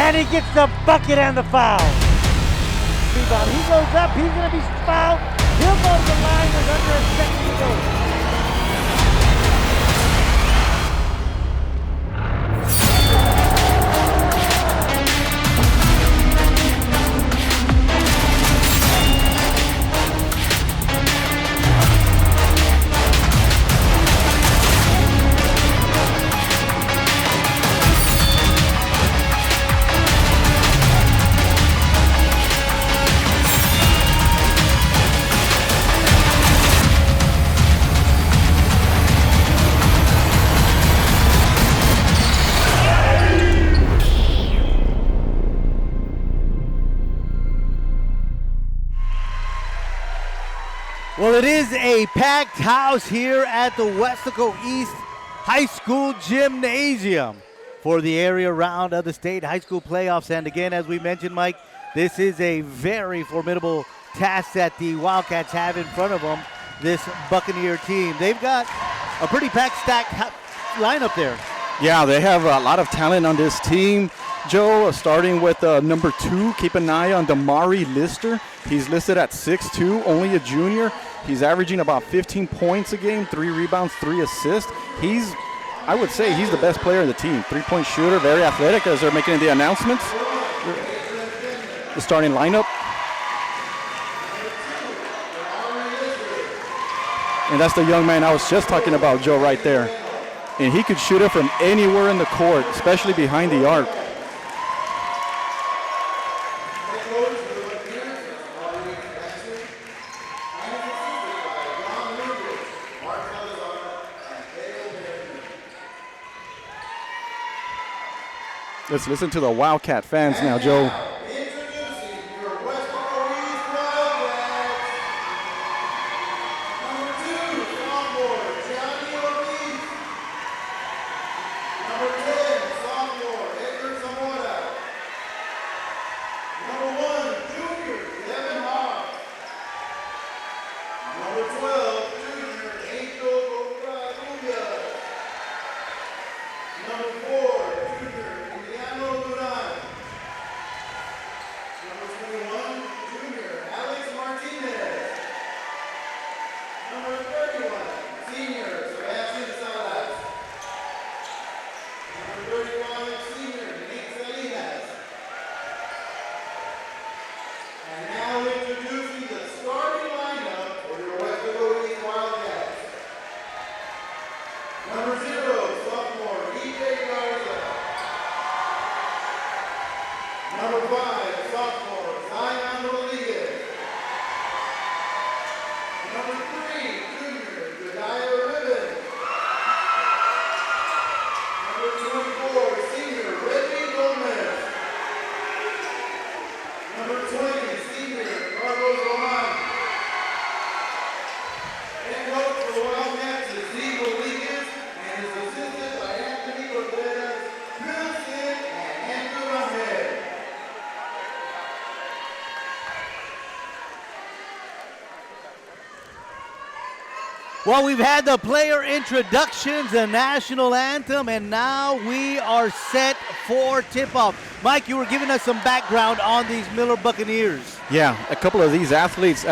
And he gets the bucket and the foul. Rebound. He goes up. He's going to be fouled. He'll go to the line with under a second to go. Well, it is a packed house here at the Weslaco East High School Gymnasium for the area round of the state high school playoffs. And again, as we mentioned, Mike, this is a very formidable task that the Wildcats have in front of them, this Buccaneer team. They've got a pretty packed, stacked lineup there. Yeah, they have a lot of talent on this team. Joe, starting with number 2, keep an eye on Damari Lister. He's listed at 6'2", only a junior. He's averaging about 15 points a game, 3 rebounds, 3 assists. I would say he's the best player in the team. 3-point shooter, very athletic as they're making the announcements. The starting lineup. And that's the young man I was just talking about, Joe, right there. And he could shoot it from anywhere in the court, especially behind the arc. Let's listen to the Wildcat fans now, Joe. Well, we've had the player introductions, the national anthem, and now we are set for tip-off. Mike, you were giving us some background on these Miller Buccaneers. Yeah, a couple of these athletes,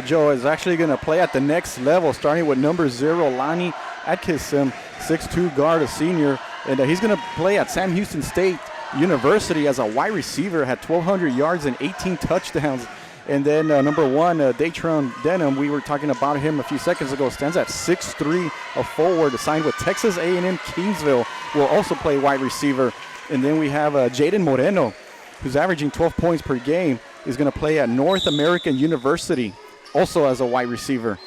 Joe, is actually going to play at the next level, starting with number 0, Lonnie Atkinson, 6'2" guard, a senior, and he's going to play at Sam Houston State University as a wide receiver, had 1,200 yards and 18 touchdowns. And then number 1, Datron Denham, we were talking about him a few seconds ago, stands at 6'3", a forward, signed with Texas A&M Kingsville, will also play wide receiver. And then we have Jaden Moreno, who's averaging 12 points per game, is going to play at North American University, also as a wide receiver.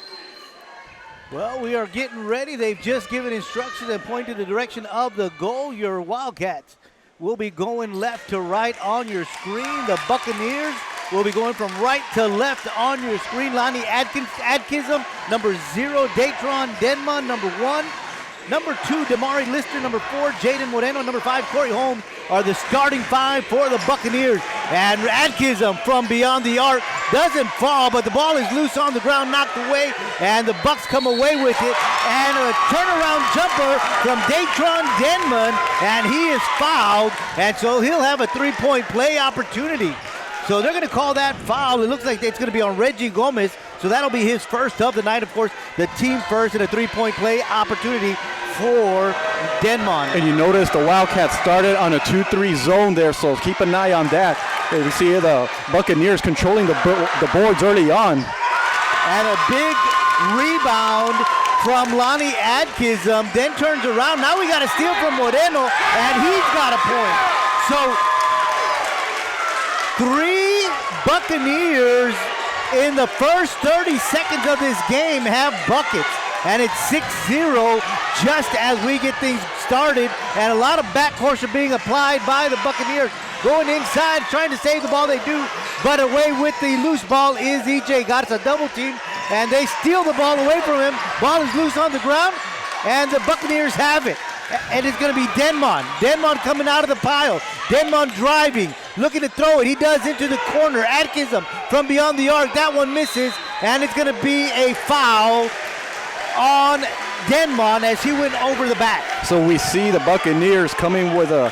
Well, we are getting ready. They've just given instructions and pointed the direction of the goal. Your Wildcats will be going left to right on your screen. The Buccaneers will be going from right to left on your screen. Lonnie Atkinson, number 0, Datron Denman, number 1. Number 2, Damari Lister. Number 4, Jaden Moreno. Number 5, Corey Holmes are the starting 5 for the Buccaneers. And Atkinson from beyond the arc doesn't fall, but the ball is loose on the ground, knocked away, and the Bucks come away with it. And a turnaround jumper from Datron Denman, and he is fouled, and so he'll have a three-point play opportunity. So they're going to call that foul. It looks like it's going to be on Reggie Gomez, so that'll be his first of the night. Of course, the team first and a three-point play opportunity for Denman. And you notice the Wildcats started on a 2-3 zone there, so keep an eye on that. And we see the Buccaneers controlling the boards early on. And a big rebound from Lonnie Atkinson, then turns around. Now we got a steal from Moreno, and he's got a point. So 3 Buccaneers in the first 30 seconds of this game have buckets. And it's 6-0 just as we get things started. And a lot of backcourts are being applied by the Buccaneers. Going inside, trying to save the ball, they do. But away with the loose ball is E.J. Garza, double team. And they steal the ball away from him. Ball is loose on the ground. And the Buccaneers have it. And it's going to be Denman. Denman coming out of the pile. Denman driving, looking to throw it. He does into the corner. Atkinson from beyond the arc. That one misses. And it's going to be a foul on Denman as he went over the back. So we see the Buccaneers coming with a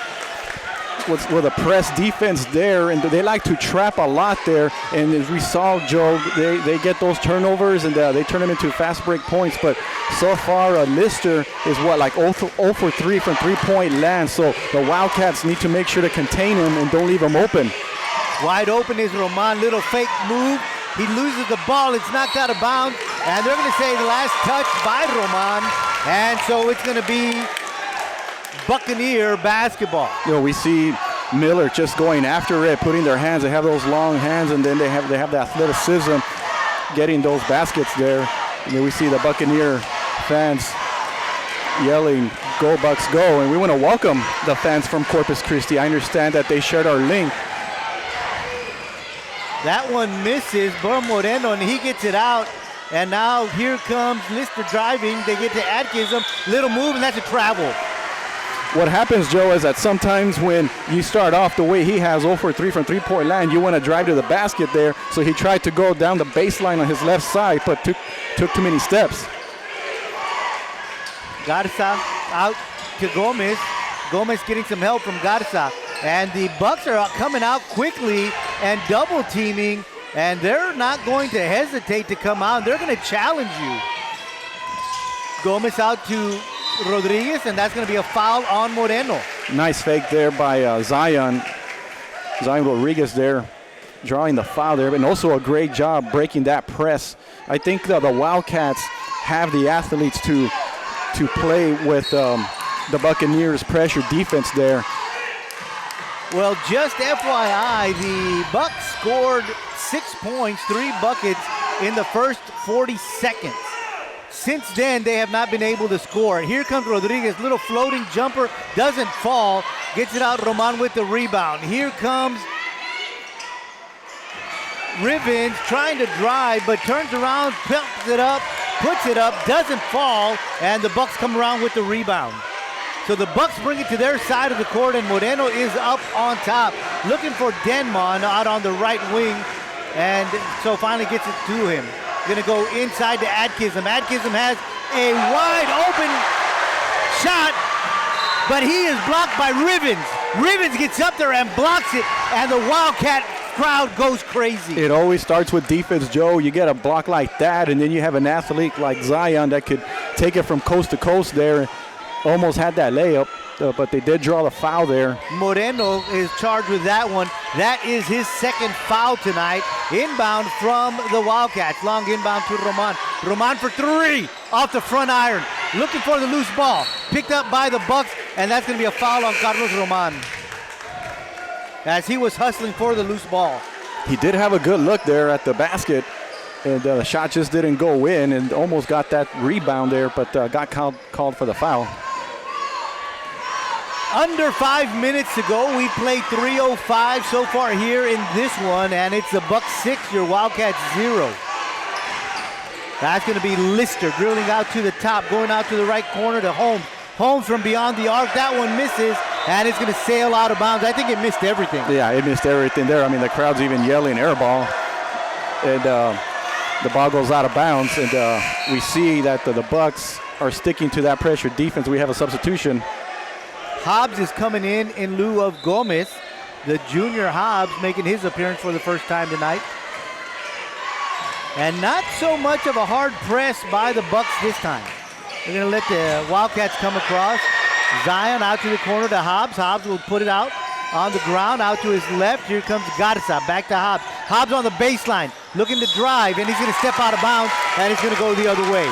press defense there, and they like to trap a lot there. And as we saw, Joe, they get those turnovers and they turn them into fast break points. But so far, Lister is like 0 for 3 from three-point land. So the Wildcats need to make sure to contain him and don't leave him open. Wide open is Roman, little fake move. He loses the ball, it's knocked out of bounds, and they're going to say the last touch by Roman, and so it's going to be Buccaneer basketball. You know, we see Miller just going after it, putting their hands. They have those long hands, and then they have the athleticism getting those baskets there. And then we see the Buccaneer fans yelling, "Go Bucks, go!" And we want to welcome the fans from Corpus Christi. I understand that they shared our link. That one misses Moreno, and he gets it out. And now here comes Lister driving. They get to Atkinson. Little move, and that's a travel. What happens, Joe, is that sometimes when you start off the way he has 0 for 3 from three-point line, you want to drive to the basket there. So he tried to go down the baseline on his left side, but took too many steps. Garza out to Gomez. Gomez getting some help from Garza. And the Bucks are coming out quickly and double teaming, and they're not going to hesitate to come out. They're going to challenge you. Gomez out to Rodriguez, and that's going to be a foul on Moreno. Nice fake there by Zion Rodriguez there, drawing the foul there, and also a great job breaking that press. I think the Wildcats have the athletes to play with the Buccaneers' pressure defense there. Well, just FYI, the Bucks scored 6 points, 3 buckets in the first 40 seconds. Since then, they have not been able to score. Here comes Rodriguez, little floating jumper, doesn't fall, gets it out, Roman with the rebound. Here comes Rivens trying to drive, but turns around, pumps it up, puts it up, doesn't fall, and the Bucks come around with the rebound. So the Bucks bring it to their side of the court, and Moreno is up on top, looking for Denman out on the right wing, and so finally gets it to him. Gonna go inside to Atkinson. Atkinson has a wide open shot, but he is blocked by Rivens. Rivens gets up there and blocks it, and the Wildcat crowd goes crazy. It always starts with defense, Joe. You get a block like that, and then you have an athlete like Zion that could take it from coast to coast there. Almost had that layup, but they did draw the foul there. Moreno is charged with that one. That is his second foul tonight. Inbound from the Wildcats. Long inbound to Roman. Roman for 3 off the front iron. Looking for the loose ball. Picked up by the Bucks, and that's going to be a foul on Carlos Roman, as he was hustling for the loose ball. He did have a good look there at the basket, and the shot just didn't go in, and almost got that rebound there, but got called for the foul. Under 5 minutes to go. We played 3:05 so far here in this one, and it's the Bucks 6, your Wildcats 0. That's going to be Lister drilling out to the top, going out to the right corner to Holmes. Holmes from beyond the arc. That one misses, and it's going to sail out of bounds. I think it missed everything. Yeah, it missed everything there. I mean, the crowd's even yelling air ball. and the ball goes out of bounds, and we see that the Bucks are sticking to that pressure defense. We have a substitution. Hobbs is coming in lieu of Gomez. The junior Hobbs making his appearance for the first time tonight. And not so much of a hard press by the Bucks this time. They're going to let the Wildcats come across. Zion out to the corner to Hobbs. Hobbs will put it out on the ground, out to his left. Here comes Garza, back to Hobbs. Hobbs on the baseline, looking to drive, and he's going to step out of bounds, and he's going to go the other way.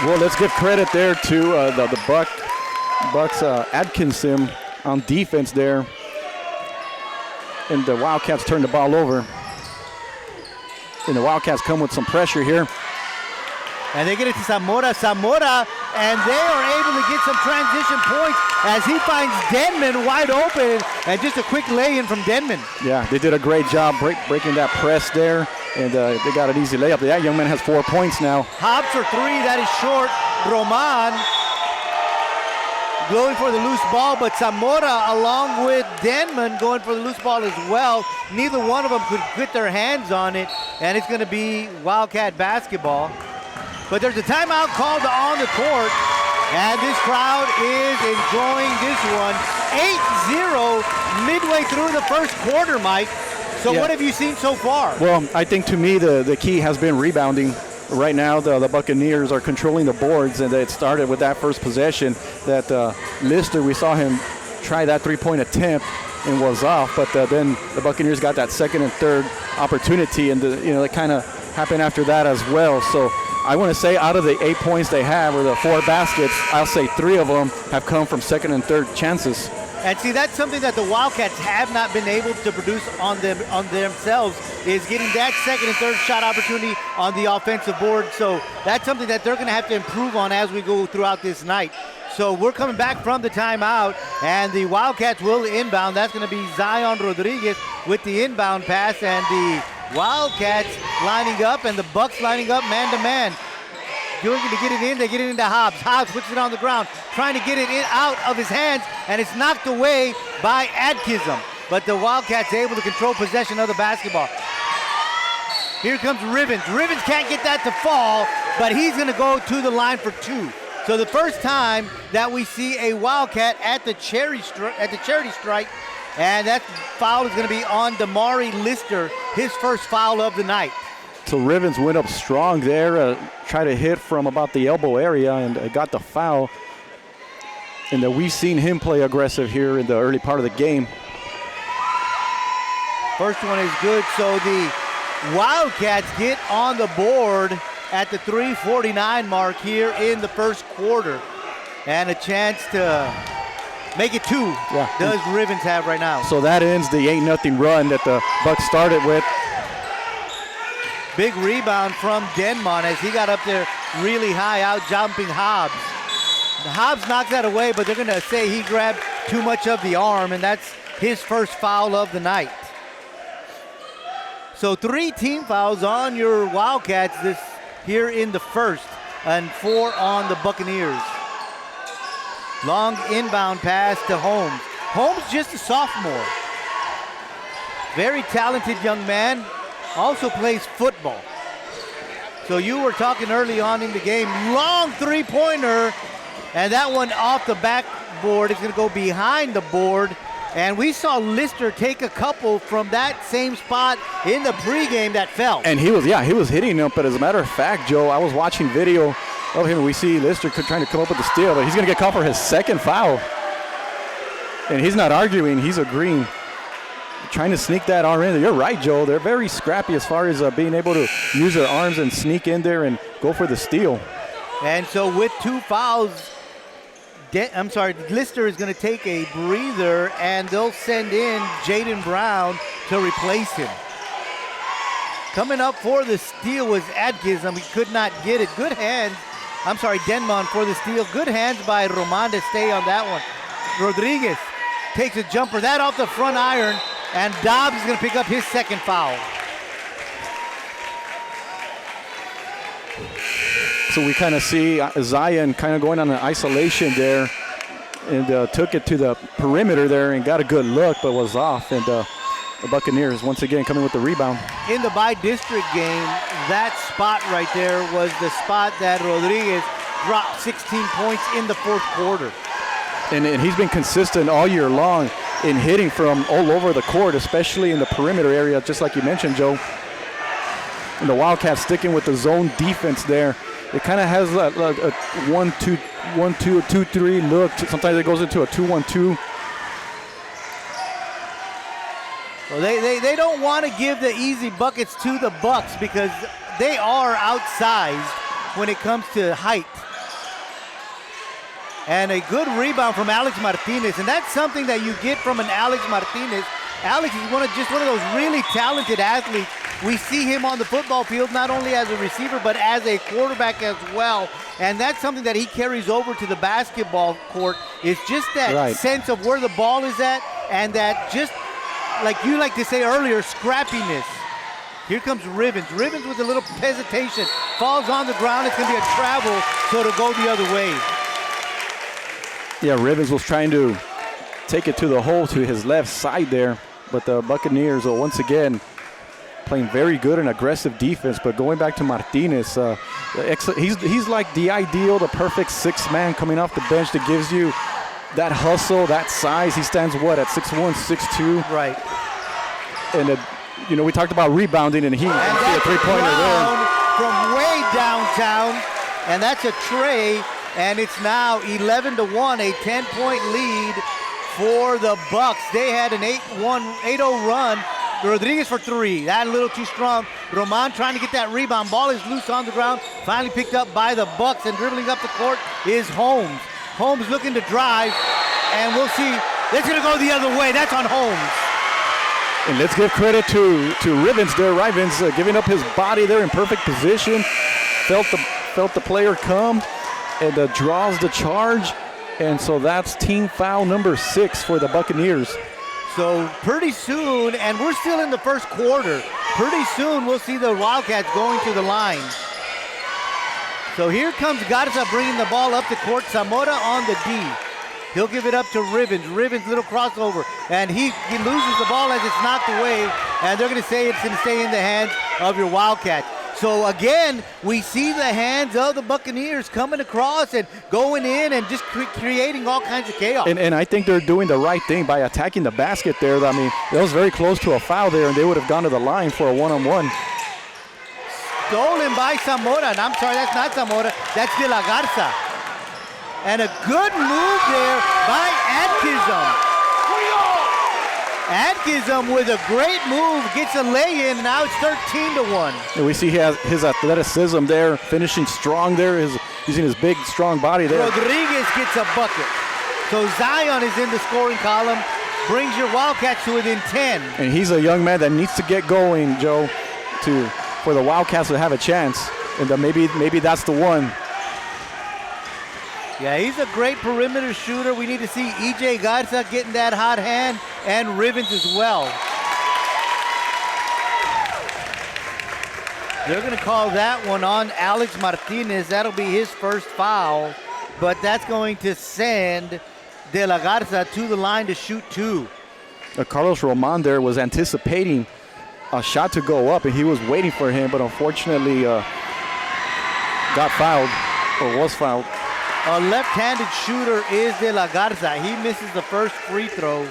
Well, let's give credit there to the Bucks Atkinson on defense there. And the Wildcats turn the ball over. And the Wildcats come with some pressure here. And they get it to Zamora, and they are able to get some transition points as he finds Denman wide open, and just a quick lay-in from Denman. Yeah, they did a great job breaking that press there, and they got an easy layup. That young man has 4 points now. Hobbs for three, that is short. Roman going for the loose ball, but Zamora along with Denman going for the loose ball as well. Neither one of them could get their hands on it, and it's going to be Wildcat basketball. But there's a timeout called on the court, and this crowd is enjoying this one. 8-0 midway through the first quarter, Mike. So What have you seen so far? Well, I think to me the key has been rebounding. Right now the Buccaneers are controlling the boards, and it started with that first possession that Lister, we saw him try that three-point attempt and was off, but then the Buccaneers got that second and third opportunity, and it kind of happened after that as well. So I want to say out of the 8 points they have, or the 4 baskets, I'll say 3 of them have come from second and third chances. And see, that's something that the Wildcats have not been able to produce on themselves, is getting that second and third shot opportunity on the offensive board. So that's something that they're going to have to improve on as we go throughout this night. So we're coming back from the timeout, and the Wildcats will inbound. That's going to be Zion Rodriguez with the inbound pass, and the Wildcats lining up, and the Bucks lining up man-to-man. Doing to get it in, they get it into Hobbs. Hobbs puts it on the ground, trying to get it in out of his hands, and it's knocked away by Atkinson. But the Wildcats able to control possession of the basketball. Here comes Rivens. Rivens can't get that to fall, but he's going to go to the line for 2. So the first time that we see a Wildcat at the charity strike, and that foul is going to be on Damari Lister, his first foul of the night. So Rivens went up strong there, tried to hit from about the elbow area, and got the foul. And we've seen him play aggressive here in the early part of the game. First one is good, so the Wildcats get on the board at the 3:49 mark here in the first quarter. And a chance to make it 2 does Rivens have right now. So that ends the 8-0 run that the Bucks started with. Big rebound from Denman as he got up there really high, out jumping Hobbs. Hobbs knocks that away, but they're going to say he grabbed too much of the arm, and that's his first foul of the night. So 3 team fouls on your Wildcats this here in the first, and 4 on the Buccaneers. Long inbound pass to Holmes. Holmes just a sophomore. Very talented young man. Also plays football. So you were talking early on in the game, long three-pointer, and that one off the backboard is going to go behind the board. And we saw Lister take a couple from that same spot in the pregame that fell. And he was hitting them, but as a matter of fact, Joe, I was watching video of him, and we see Lister trying to come up with the steal, but he's going to get caught for his second foul. And he's not arguing, he's agreeing. Trying to sneak that arm in there. You're right, Joel. They're very scrappy as far as being able to use their arms and sneak in there and go for the steal. And so with 2 fouls, Lister is going to take a breather, and they'll send in Jaden Brown to replace him. Coming up for the steal was Atkins, and we could not get it. Good hands. Denman for the steal. Good hands by Roman to stay on that one. Rodriguez takes a jumper. That off the front iron. And Dobbs is going to pick up his second foul. So we kind of see Zion kind of going on an isolation there, and took it to the perimeter there and got a good look, but was off. And the Buccaneers once again coming with the rebound. In the by-district game, that spot right there was the spot that Rodriguez dropped 16 points in the fourth quarter. And he's been consistent all year long in hitting from all over the court, especially in the perimeter area, just like you mentioned, Joe. And the Wildcats sticking with the zone defense there. It kind of has a 1-2, 2-3 look. Sometimes it goes into a 2-1-2. Well, they don't want to give the easy buckets to the Bucks because they are outsized when it comes to height. And a good rebound from Alex Martinez, and that's something that you get from an Alex Martinez. Alex is one of those really talented athletes. We see him on the football field not only as a receiver but as a quarterback as well, and that's something that he carries over to the basketball court. It's just that sense of where the ball is at, and that, just like you like to say earlier, scrappiness. Here comes Rivens. Rivens with a little hesitation, falls on the ground. It's going to be a travel, so it'll go the other way. Yeah, Rivens was trying to take it to the hole to his left side there, but the Buccaneers are once again playing very good and aggressive defense. But going back to Martinez, he's like the ideal, the perfect sixth man coming off the bench that gives you that hustle, that size. He stands, what, at 6'1", 6'2"? Right. And, we talked about rebounding, and he hit a three-pointer there. From way downtown, and that's a tray. And it's now 11-1, a 10-point lead for the Bucks. They had an 8-0 run. Rodriguez for three. That a little too strong. Roman trying to get that rebound. Ball is loose on the ground. Finally picked up by the Bucks, and dribbling up the court is Holmes. Holmes looking to drive, and we'll see. That's going to go the other way. That's on Holmes. And let's give credit to Rivens there. Rivens giving up his body there in perfect position. Felt the player come. And draws the charge, and so that's team foul number 6 for the Buccaneers. So pretty soon, and we're still in the first quarter, pretty soon we'll see the Wildcats going to the line. So here comes Garza bringing the ball up the court. Zamora on the D. He'll give it up to Rivens. Rivens, little crossover, and he loses the ball as it's knocked away, and they're going to say it's going to stay in the hands of your Wildcats. So again, we see the hands of the Buccaneers coming across and going in and just creating all kinds of chaos. And I think they're doing the right thing by attacking the basket there. I mean, that was very close to a foul there, and they would have gone to the line for a one-on-one. Stolen by Zamora. And I'm sorry, that's not Zamora. That's De La Garza. And a good move there by Atkinson. Atkinson with a great move, gets a lay-in, and now it's 13-1. And we see his athleticism there, finishing strong there, using his big, strong body there. Rodriguez gets a bucket. So Zion is in the scoring column, brings your Wildcats to within 10. And he's a young man that needs to get going, Joe, for the Wildcats to have a chance. And maybe that's the one. Yeah, he's a great perimeter shooter. We need to see E.J. Garza getting that hot hand, and Rivens as well. They're going to call that one on Alex Martinez. That'll be his first foul, but that's going to send De La Garza to the line to shoot 2. Carlos Roman there was anticipating a shot to go up, and he was waiting for him, but unfortunately got fouled, or was fouled. A left-handed shooter is De La Garza. He misses the first free throw,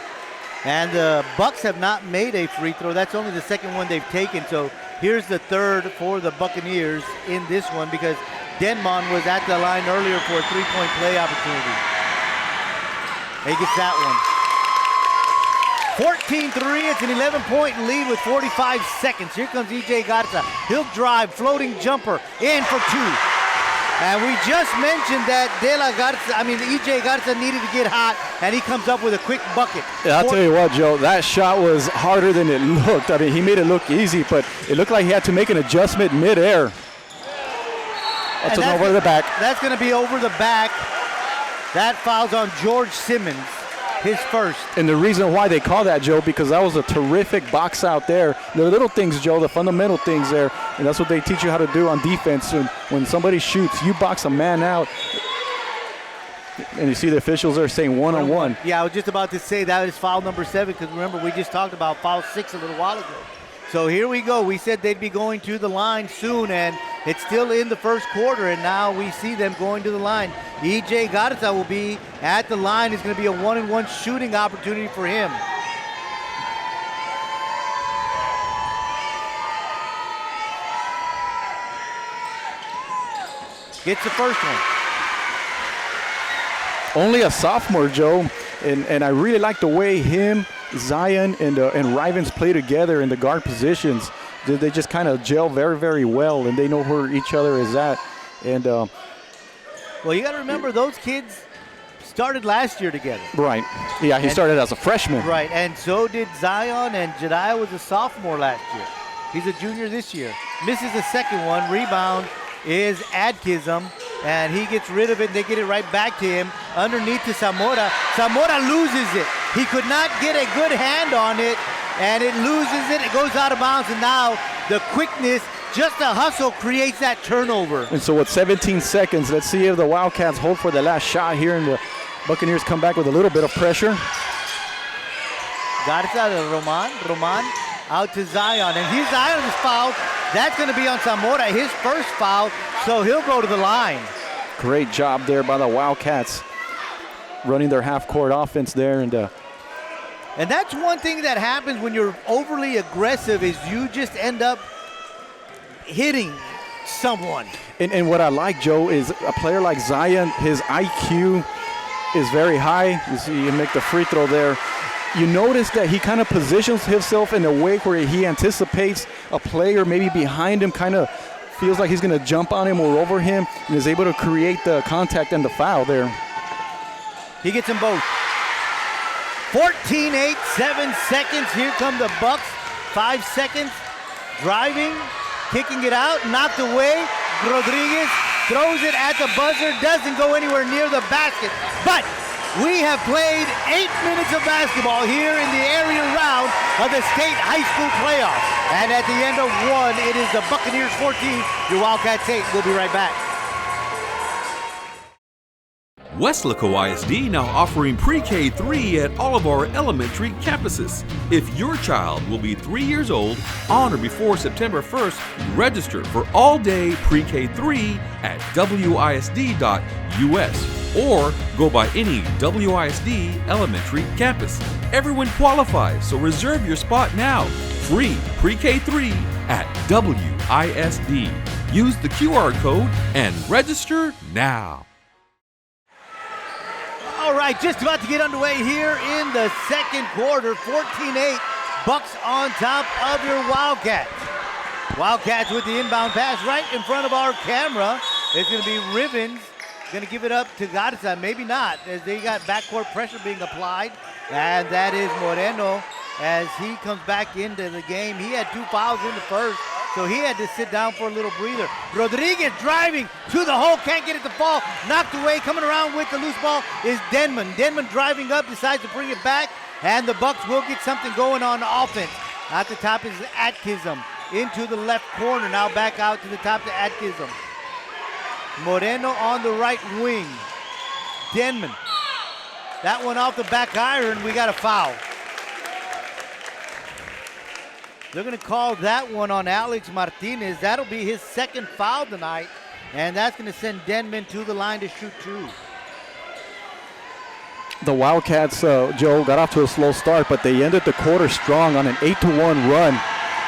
and the Bucks have not made a free throw. That's only the second one they've taken. So here's the third for the Buccaneers in this one, because Denmon was at the line earlier for a three-point play opportunity. He gets that one. 14-3, it's an 11-point lead with 45 seconds. Here comes E.J. Garza. He'll drive, floating jumper, in for 2. And we just mentioned that E.J. Garza needed to get hot, and he comes up with a quick bucket. Yeah, I'll tell you what, Joe, that shot was harder than it looked. I mean, he made it look easy, but it looked like he had to make an adjustment midair. That's over the back. That's going to be over the back. That fouls on George Simmons, his first. And the reason why they call that, Joe, because that was a terrific box out there. The little things, Joe, the fundamental things there, and that's what they teach you how to do on defense. When somebody shoots, you box a man out. And you see the officials are saying one-on-one. Yeah, I was just about to say that is foul number 7, because remember, we just talked about foul 6 a little while ago. So here we go. We said they'd be going to the line soon, and it's still in the first quarter, and now we see them going to the line. E.J. Garza will be at the line. It's going to be a 1-on-1 shooting opportunity for him. Gets the first one. Only a sophomore, Joe, and I really like the way him, Zion, and Rivens play together in the guard positions. They just kind of gel very, very well, and they know where each other is at. And well, you got to remember, those kids started last year together. Right. Yeah, he started as a freshman. Right, and so did Zion, and Jediah was a sophomore last year. He's a junior this year. Misses the second one. Rebound is Adkism, and he gets rid of it, and they get it right back to him underneath to Zamora. Zamora loses it. He could not get a good hand on it, and it loses it. It goes out of bounds, and now the quickness, just a hustle, creates that turnover. And so with 17 seconds, let's see if the Wildcats hold for the last shot here, and the Buccaneers come back with a little bit of pressure. Garza to Roman out to Zion, and here's Zion is fouled. That's going to be on Zamora, his first foul, so he'll go to the line. Great job there by the Wildcats, running their half-court offense there. And that's one thing that happens when you're overly aggressive, is you just end up hitting someone. And what I like, Joe, is a player like Zion, his IQ is very high. You see him make the free throw there. You notice that he kind of positions himself in a way where he anticipates a player maybe behind him, kind of feels like he's going to jump on him or over him, and is able to create the contact and the foul there. He gets them both. 14-8, 7 seconds. Here come the Bucks. 5 seconds. Driving, kicking it out, knocked away. Rodriguez throws it at the buzzer, doesn't go anywhere near the basket. But we have played 8 minutes of basketball here in the area round of the state high school playoff. And at the end of one, it is the Buccaneers 14, your Wildcats 8. We'll be right back. Weslaco ISD now offering pre-K-3 at all of our elementary campuses. If your child will be 3 years old on or before September 1st, register for all-day pre-K-3 at wisd.us or go by any WISD elementary campus. Everyone qualifies, so reserve your spot now. Free pre-K-3 at WISD. Use the QR code and register now. All right, just about to get underway here in the second quarter. 14-8, Bucks on top of your Wildcats. Wildcats with the inbound pass right in front of our camera. It's going to be Rivens. Going to give it up to Garza. Maybe not, as they got backcourt pressure being applied. And that is Moreno as he comes back into the game. He had 2 fouls in the first, so he had to sit down for a little breather. Rodriguez driving to the hole, can't get it to fall. Knocked away, coming around with the loose ball is Denman. Denman driving up, decides to bring it back, and the Bucks will get something going on offense. At the top is Adkism into the left corner. Now back out to the top to Adkism. Moreno on the right wing. Denman. That one off the back iron. We got a foul. They're going to call that one on Alex Martinez. That'll be his second foul tonight, and that's going to send Denman to the line to shoot 2. The Wildcats, Joe, got off to a slow start, but they ended the quarter strong on an 8-1 run,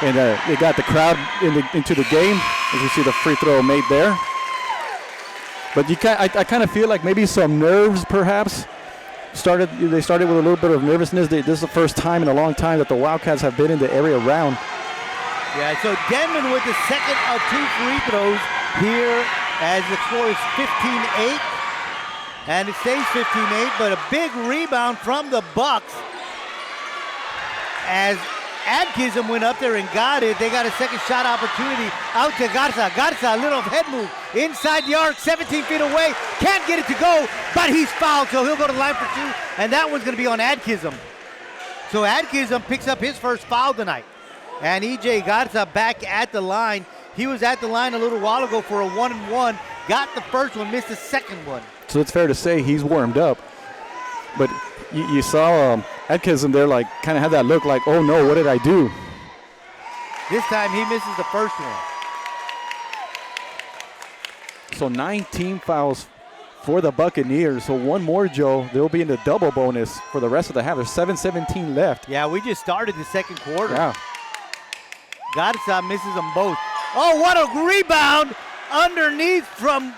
and they got the crowd into the game, as you see the free throw made there. But I kind of feel like maybe some nerves, perhaps. They started with a little bit of nervousness. This is the first time in a long time that the Wildcats have been in the area round. Yeah, so Denman with the second of 2 free throws here as the score is 15-8. And it stays 15-8, but a big rebound from the Bucks as Adkism went up there and got it. They got a second shot opportunity out to Garza. Garza, a little head move inside the arc, 17 feet away. Can't get it to go, but he's fouled, so he'll go to the line for 2. And that one's going to be on Adkism. So Adkism picks up his first foul tonight. And E.J. Garza back at the line. He was at the line a little while ago for a 1-and-1. Got the first one, missed the second one. So it's fair to say he's warmed up. But you saw Atkinson there, like, kind of had that look like, oh no, what did I do? This time he misses the first one. So 19 fouls for the Buccaneers. So one more, Joe. They'll be in the double bonus for the rest of the half. There's 7:17 left. Yeah, we just started the second quarter. Yeah. Garza misses them both. Oh, what a rebound underneath from...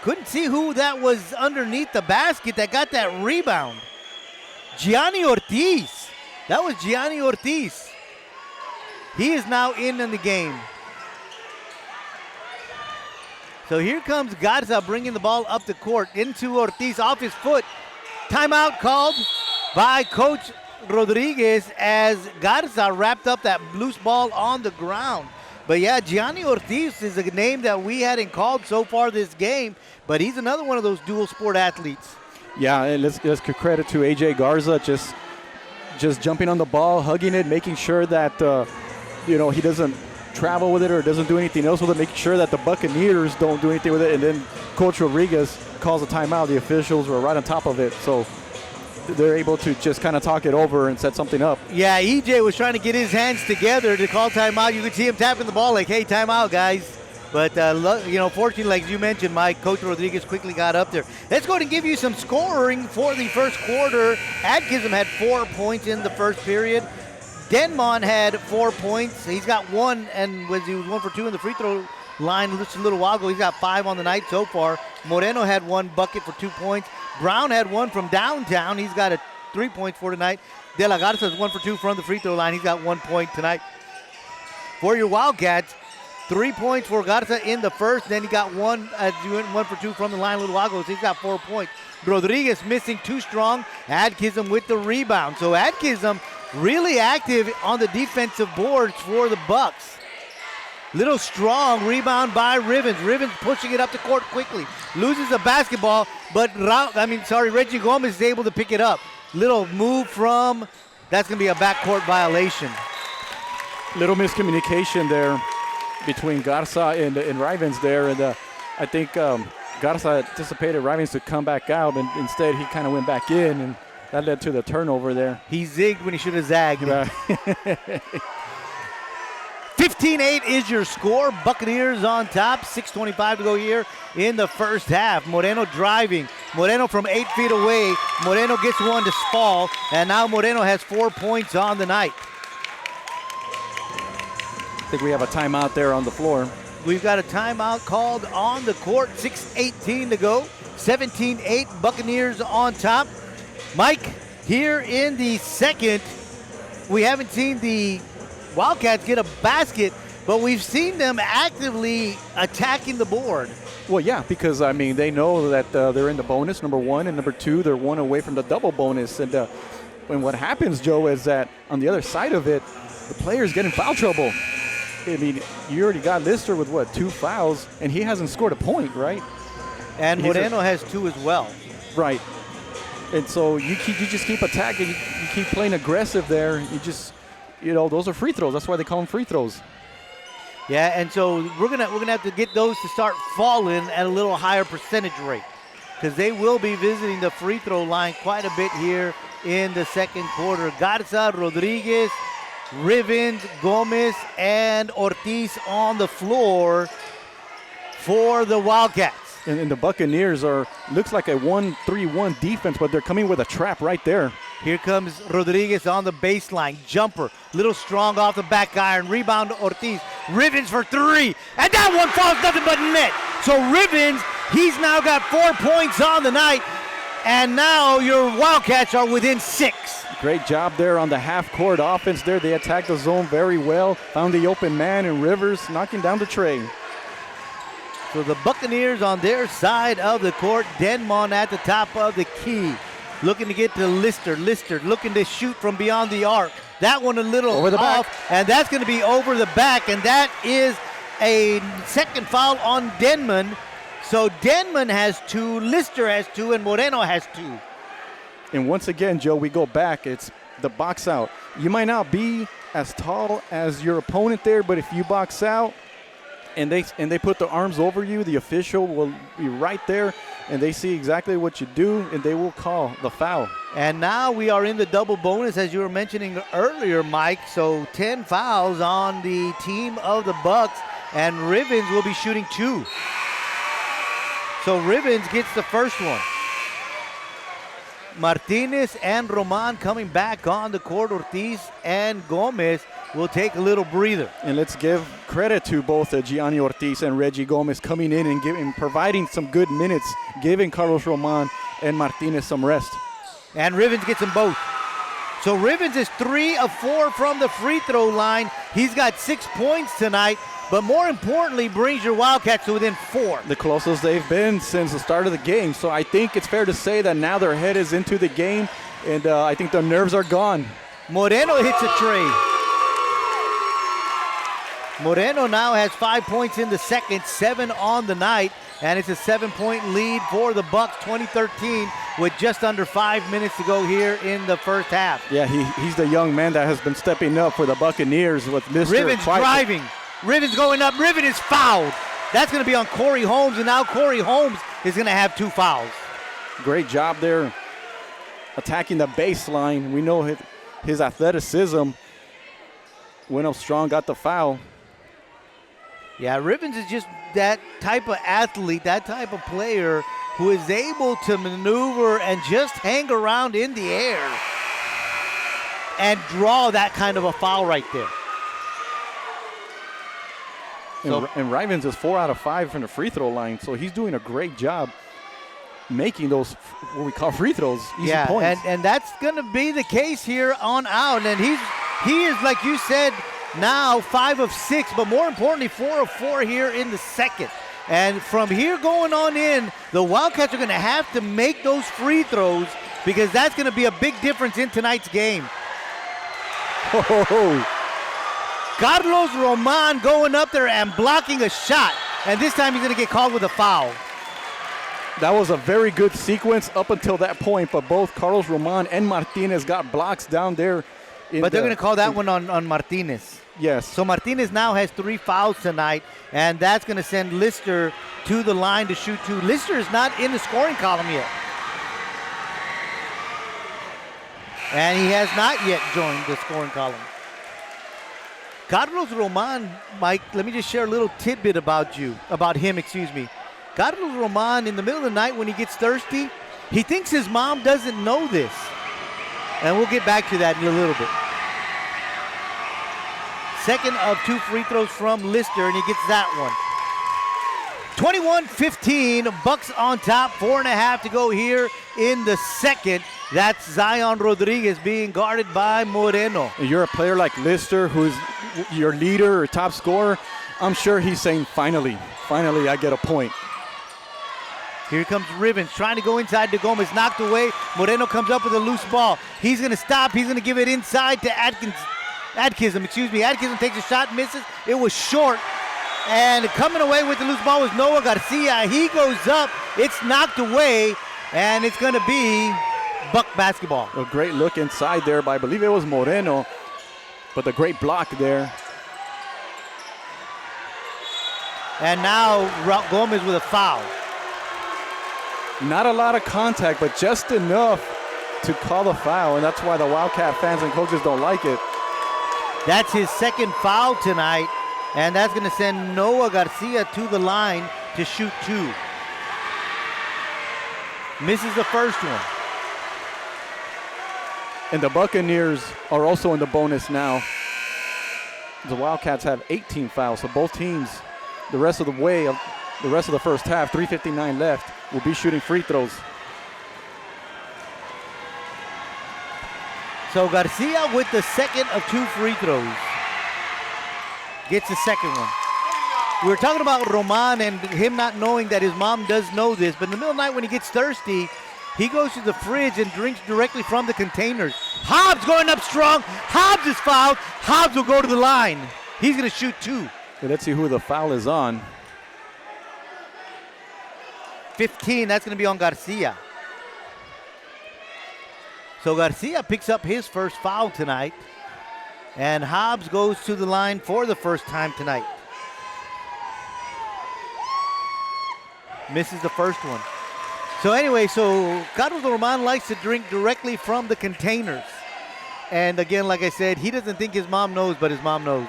Couldn't see who that was underneath the basket that got that rebound. Gianni Ortiz. That was Gianni Ortiz. He is now in the game. So here comes Garza bringing the ball up the court into Ortiz off his foot. Timeout called by Coach Rodriguez as Garza wrapped up that loose ball on the ground. But yeah, Gianni Ortiz is a name that we hadn't called so far this game, but he's another one of those dual sport athletes. Yeah, and let's give credit to AJ Garza, just jumping on the ball, hugging it, making sure that he doesn't travel with it or doesn't do anything else with it, making sure that the Buccaneers don't do anything with it. And then Coach Rodriguez calls a timeout. The officials were right on top of it, so they're able to just kind of talk it over and set something up. Yeah, EJ was trying to get his hands together to call timeout. You could see him tapping the ball like, hey, timeout, guys. But, fortunately, like you mentioned, Mike, Coach Rodriguez quickly got up there. Let's go ahead and give you some scoring for the first quarter. Atkinson had 4 points in the first period. Denmon had 4 points. He's got one, and he was 1 for 2 in the free throw line just a little while ago. He's got 5 on the night so far. Moreno had 1 bucket for 2 points. Brown had 1 from downtown. He's got 3 points for tonight. De La Garza is 1 for 2 from the free throw line. He's got 1 point tonight. For your Wildcats, 3 points for Garza in the first. Then he got 1 for 2 from the line a little while ago. So he's got 4 points. Rodriguez missing too strong. Atkinson with the rebound. So Atkinson really active on the defensive boards for the Bucks. Little strong rebound by Rivens. Rivens pushing it up the court quickly. Loses the basketball, but Reggie Gomez is able to pick it up. Little move from, that's going to be a backcourt violation. Little miscommunication there between Garza and Rivens there. And I think Garza anticipated Rivens to come back out, and instead he kind of went back in, and that led to the turnover there. He zigged when he should have zagged. 15-8 is your score. Buccaneers on top. 6:25 to go here in the first half. Moreno driving. Moreno from 8 feet away. Moreno gets one to fall, and now Moreno has 4 points on the night. I think we have a timeout there on the floor. We've got a timeout called on the court. 6:18 to go. 17-8. Buccaneers on top. Mike, here in the second, we haven't seen the Wildcats get a basket, but we've seen them actively attacking the board. Well, yeah, because, they know that they're in the bonus, number one, and number two, they're 1 away from the double bonus. And what happens, Joe, is that on the other side of it, the players get in foul trouble. You already got Lister with, 2 fouls, and he hasn't scored a point, right? And Moreno has 2 as well. Right. And so you just keep attacking, you keep playing aggressive there. You just, those are free throws. That's why they call them free throws. Yeah, and so we're gonna have to get those to start falling at a little higher percentage rate, because they will be visiting the free throw line quite a bit here in the second quarter. Garza, Rodriguez, Rivens, Gomez, and Ortiz on the floor for the Wildcats. And the Buccaneers looks like a 1-3-1 defense, but they're coming with a trap right there. Here comes Rodriguez on the baseline. Jumper, little strong off the back iron. Rebound to Ortiz. Rivens for 3. And that one falls nothing but net. So Rivens, he's now got 4 points on the night. And now your Wildcats are within 6. Great job there on the half-court offense there. They attacked the zone very well. Found the open man in Rivers, knocking down the tray. So the Buccaneers on their side of the court. Denmon at the top of the key. Looking to get to Lister. Lister looking to shoot from beyond the arc. That one a little over the off, back. And that's going to be over the back. And that is a second foul on Denmon. So Denmon has 2, Lister has 2, and Moreno has 2. And once again, Joe, we go back. It's the box out. You might not be as tall as your opponent there, but if you box out and they put their arms over you, the official will be right there, and they see exactly what you do, and they will call the foul. And now we are in the double bonus, as you were mentioning earlier, Mike. So 10 fouls on the team of the Bucks, and Rivens will be shooting 2. So Rivens gets the first one. Martinez and Roman coming back on the court. Ortiz and Gomez will take a little breather. And let's give credit to both Gianni Ortiz and Reggie Gomez coming in and providing some good minutes, giving Carlos Roman and Martinez some rest. And Rivens gets them both. So Rivens is 3 of 4 from the free throw line. He's got 6 points tonight, but more importantly, brings your Wildcats to within 4. The closest they've been since the start of the game. So I think it's fair to say that now their head is into the game, and I think their nerves are gone. Moreno hits a tray. Moreno now has 5 points in the second, 7 on the night, and it's a 7-point lead for the Bucks, 2013, with just under 5 minutes to go here in the first half. Yeah, he's the young man that has been stepping up for the Buccaneers with Mr. Rivens driving. Rivens going up. Rivens is fouled. That's going to be on Corey Holmes, and now Corey Holmes is going to have 2 fouls. Great job there attacking the baseline. We know his athleticism went up strong, got the foul. Yeah, Rivens is just that type of athlete, that type of player who is able to maneuver and just hang around in the air and draw that kind of a foul right there. And Rivens is 4 out of 5 from the free throw line, so he's doing a great job making those what we call free throws, easy points. And that's going to be the case here on out. And he is, like you said, now 5 of 6, but more importantly, 4 of 4 here in the second. And from here going on in, the Wildcats are going to have to make those free throws because that's going to be a big difference in tonight's game. Oh. Carlos Roman going up there and blocking a shot. And this time he's going to get called with a foul. That was a very good sequence up until that point, but both Carlos Roman and Martinez got blocks down there. But they're going to call that one on Martinez. Yes. So Martinez now has 3 fouls tonight, and that's going to send Lister to the line to shoot 2. Lister is not in the scoring column yet. And he has not yet joined the scoring column. Carlos Roman, Mike, let me just share a little tidbit about him. Carlos Roman, in the middle of the night when he gets thirsty, he thinks his mom doesn't know this. And we'll get back to that in a little bit. Second of 2 free throws from Lister, and he gets that one. 21-15, Bucks on top, 4.5 to go here in the second. That's Zion Rodriguez being guarded by Moreno. You're a player like Lister, who's your leader or top scorer. I'm sure he's saying, finally I get a point. Here comes Rivens trying to go inside to Gomez, knocked away. Moreno comes up with a loose ball. He's going to stop. He's going to give it inside to Atkinson. Atkinson takes a shot, misses. It was short. And coming away with the loose ball was Noah Garcia. He goes up. It's knocked away. And it's going to be Buck basketball. A great look inside there by, I believe it was Moreno. But the great block there. And now Gomez with a foul. Not a lot of contact, but just enough to call the foul. And that's why the Wildcat fans and coaches don't like it. That's his second foul tonight, and that's going to send Noah Garcia to the line to shoot 2. Misses the first one. And the Buccaneers are also in the bonus now. The Wildcats have 18 fouls, so both teams, the rest of the first half, 3:59 left, will be shooting free throws. So Garcia with the second of 2 free throws. Gets the second one. We were talking about Roman and him not knowing that his mom does know this, but in the middle of the night when he gets thirsty, he goes to the fridge and drinks directly from the containers. Hobbs going up strong. Hobbs is fouled. Hobbs will go to the line. He's going to shoot 2. Okay, let's see who the foul is on. 15, that's going to be on Garcia. So Garcia picks up his first foul tonight. And Hobbs goes to the line for the first time tonight. Misses the first one. So anyway, Carlos Roman likes to drink directly from the containers. And again, like I said, he doesn't think his mom knows, but his mom knows.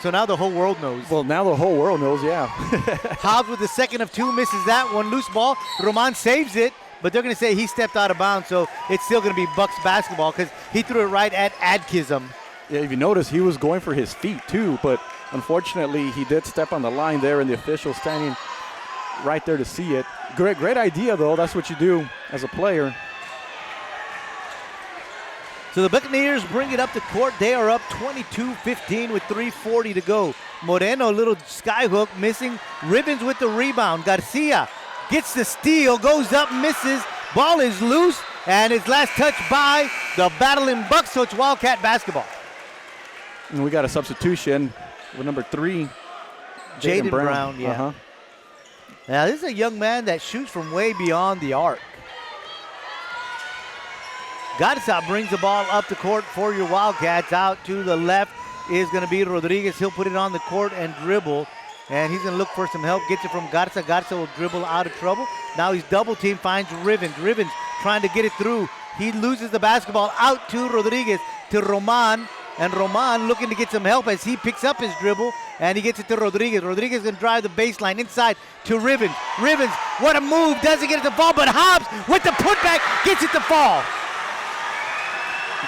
So now the whole world knows. Well, now the whole world knows, yeah. Hobbs with the second of two misses that one. Loose ball. Roman saves it, but they're going to say he stepped out of bounds, so it's still going to be Bucks basketball because he threw it right at Adkism. Yeah, if you notice, he was going for his feet too, but unfortunately he did step on the line there, and the official standing right there to see it. Great idea, though. That's what you do as a player. So the Buccaneers bring it up to court. They are up 22-15 with 3:40 to go. Moreno, little skyhook, missing. Ribbons with the rebound. Garcia gets the steal, goes up, misses. Ball is loose, and it's last touched by the battling Bucks, so it's Wildcat basketball. And we got a substitution with number 3, Jaden Brown, yeah. Uh-huh. Now, this is a young man that shoots from way beyond the arc. Garza brings the ball up the court for your Wildcats. Out to the left is going to be Rodriguez. He'll put it on the court and dribble. And he's going to look for some help. Gets it from Garza. Garza will dribble out of trouble. Now he's double teamed, finds Rivens. Rivens trying to get it through. He loses the basketball out to Rodriguez, to Roman. And Roman looking to get some help as he picks up his dribble. And he gets it to Rodriguez. Rodriguez going to drive the baseline inside to Rivens. Rivens, what a move. Doesn't get it to fall, but Hobbs with the putback gets it to fall.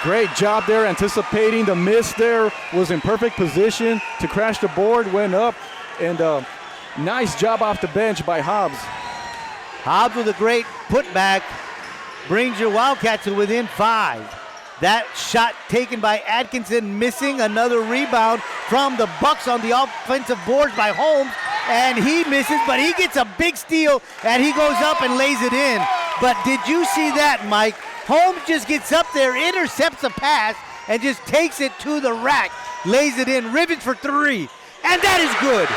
Great job there, anticipating the miss there. Was in perfect position to crash the board, went up, and nice job off the bench by Hobbs. Hobbs with a great putback brings your Wildcats to within 5. That shot taken by Atkinson, missing. Another rebound from the Bucks on the offensive boards by Holmes, and he misses, but he gets a big steal, and he goes up and lays it in. But did you see that, Mike? Holmes just gets up there, intercepts a pass, and just takes it to the rack, lays it in. Rivens for 3, and that is good.